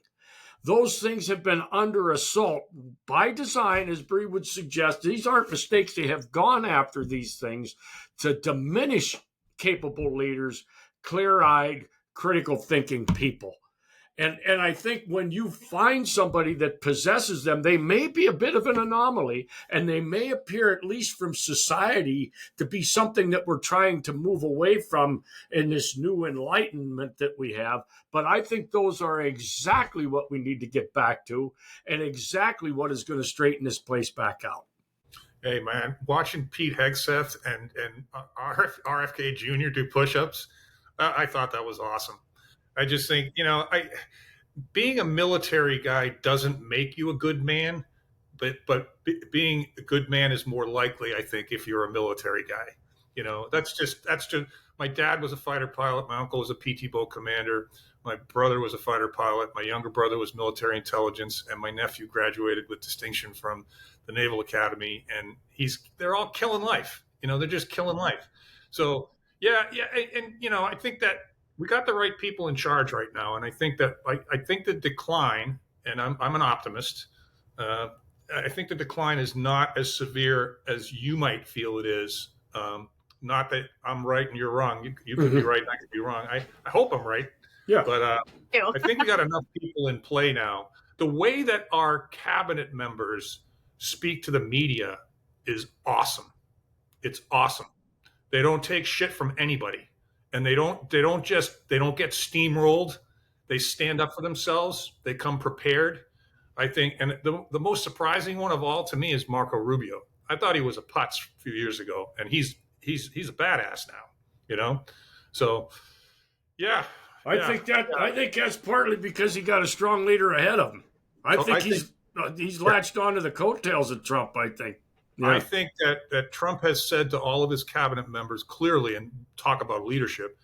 Those things have been under assault by design, as Bree would suggest. These aren't mistakes. They have gone after these things to diminish capable leaders, clear-eyed, critical thinking people. And I think when you find somebody that possesses them, they may be a bit of an anomaly, and they may appear, at least from society, to be something that we're trying to move away from in this new enlightenment that we have. But I think those are exactly what we need to get back to, and exactly what is going to straighten this place back out. Hey, man, watching Pete Hegseth and RFK Jr. do push-ups, I thought that was awesome. I just think, being a military guy doesn't make you a good man, but being a good man is more likely, I think, if you're a military guy. That's just my dad was a fighter pilot. My uncle was a PT boat commander. My brother was a fighter pilot. My younger brother was military intelligence, and my nephew graduated with distinction from the Naval Academy. And they're all killing life. They're just killing life. So yeah, and I think that we got the right people in charge right now, and I think that I think the decline, and I'm an optimist. I think the decline is not as severe as you might feel it is. Not that I'm right and you're wrong. You could be right and I could be wrong. I hope I'm right. Yeah. But I think we got enough people in play now. The way that our cabinet members speak to the media is awesome. It's awesome. They don't take shit from anybody, and they don't get steamrolled. They stand up for themselves. They come prepared. I think, and the most surprising one of all to me is Marco Rubio. I thought he was a putz a few years ago, and he's a badass now. So yeah. I think that's partly because he got a strong leader ahead of him. I think he's latched onto the coattails of Trump, I think. Yeah. I think that Trump has said to all of his cabinet members clearly, and talk about leadership,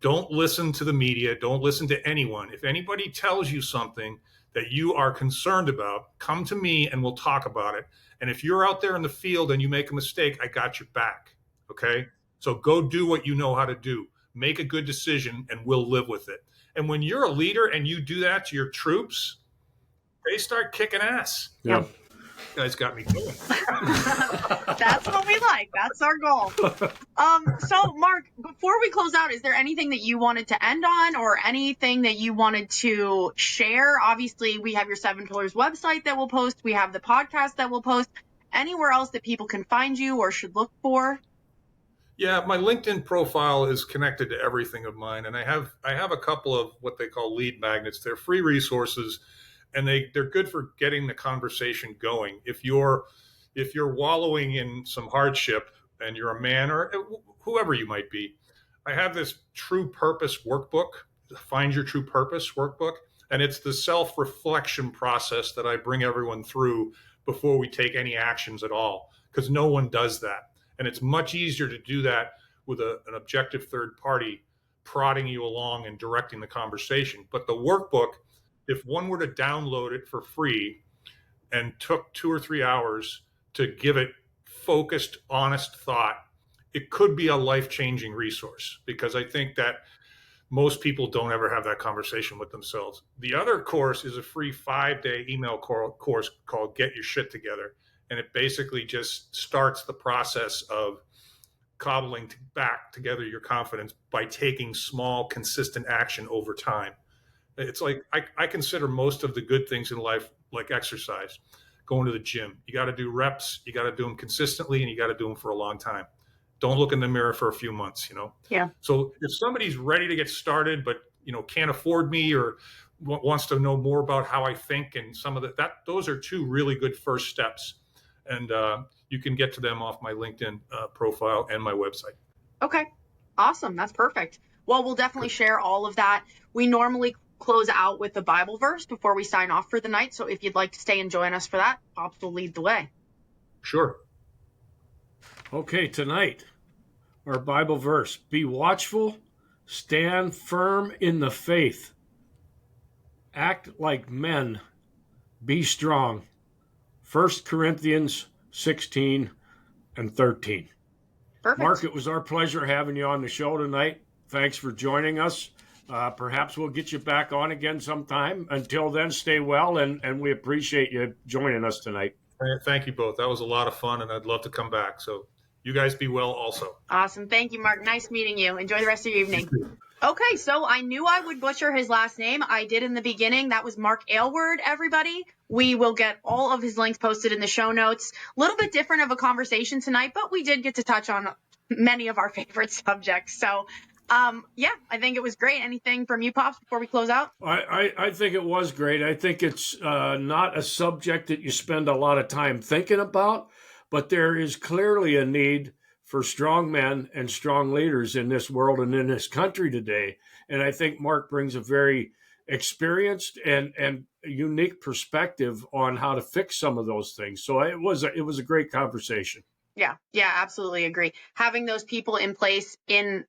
don't listen to the media. Don't listen to anyone. If anybody tells you something that you are concerned about, come to me and we'll talk about it. And if you're out there in the field and you make a mistake, I got your back. Okay? So go do what you know how to do. Make a good decision and we'll live with it. And when you're a leader and you do that to your troops, they start kicking ass. Yeah. You guys got me going. That's what we like. That's our goal. So Mark, before we close out, is there anything that you wanted to end on, or anything that you wanted to share? Obviously, we have your Seven Pillars website that we'll post. We have the podcast that we'll post. Anywhere else that people can find you or should look for? Yeah, my LinkedIn profile is connected to everything of mine, and I have a couple of what they call lead magnets. They're free resources, and they're good for getting the conversation going. If you're wallowing in some hardship and you're a man or whoever you might be, I have this True Purpose workbook, Find Your True Purpose workbook, and it's the self-reflection process that I bring everyone through before we take any actions at all, because no one does that. And it's much easier to do that with an objective third party prodding you along and directing the conversation. But the workbook, if one were to download it for free and took 2 or 3 hours to give it focused, honest thought, it could be a life-changing resource, because I think that most people don't ever have that conversation with themselves. The other course is a free 5-day email course called Get Your Shit Together. And it basically just starts the process of cobbling back together your confidence by taking small, consistent action over time. It's like I consider most of the good things in life like exercise. Going to the gym. You got to do reps. You got to do them consistently, and you got to do them for a long time. Don't look in the mirror for a few months, Yeah. So if somebody's ready to get started, but, can't afford me or wants to know more about how I think and some of those are 2 really good first steps. And you can get to them off my LinkedIn profile and my website. Okay. Awesome. That's perfect. Well, we'll definitely share all of that. We normally close out with the Bible verse before we sign off for the night. So if you'd like to stay and join us for that, Pops will lead the way. Sure. Okay, tonight, our Bible verse: be watchful, stand firm in the faith, act like men, be strong. 1 Corinthians 16 and 13. Perfect. Mark, it was our pleasure having you on the show tonight. Thanks for joining us. Perhaps we'll get you back on again sometime. Until then, stay well, and we appreciate you joining us tonight. Thank you both. That was a lot of fun, and I'd love to come back. So you guys be well also. Awesome. Thank you, Mark. Nice meeting you. Enjoy the rest of your evening. Okay, so I knew I would butcher his last name. I did in the beginning. That was Mark Aylward, everybody. We will get all of his links posted in the show notes. A little bit different of a conversation tonight, but we did get to touch on many of our favorite subjects. So, yeah, I think it was great. Anything from you, Pops, before we close out? I think it was great. I think it's not a subject that you spend a lot of time thinking about, but there is clearly a need for strong men and strong leaders in this world and in this country today. And I think Mark brings a very experienced and unique perspective on how to fix some of those things. So it was a great conversation. Yeah, absolutely agree. Having those people in place in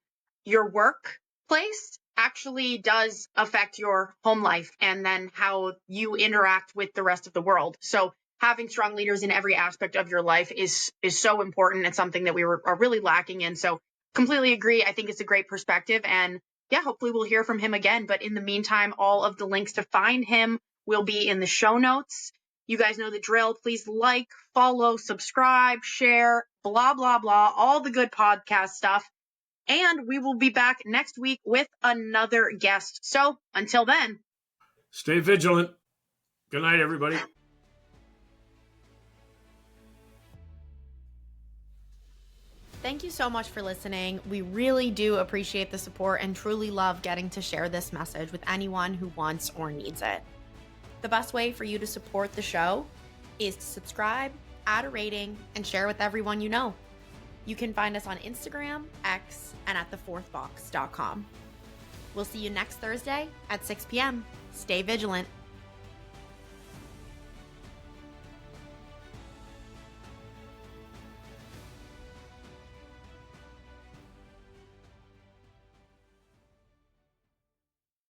your workplace actually does affect your home life and then how you interact with the rest of the world. So having strong leaders in every aspect of your life is so important. It's something that we are really lacking in. So completely agree. I think it's a great perspective. And yeah, hopefully we'll hear from him again. But in the meantime, all of the links to find him will be in the show notes. You guys know the drill. Please like, follow, subscribe, share, blah, blah, blah, all the good podcast stuff. And we will be back next week with another guest. So until then, stay vigilant. Good night, everybody. Thank you so much for listening. We really do appreciate the support and truly love getting to share this message with anyone who wants or needs it. The best way for you to support the show is to subscribe, add a rating, and share with everyone you know. You can find us on Instagram, X, and at thefourthbox.com. We'll see you next Thursday at 6 p.m. Stay vigilant.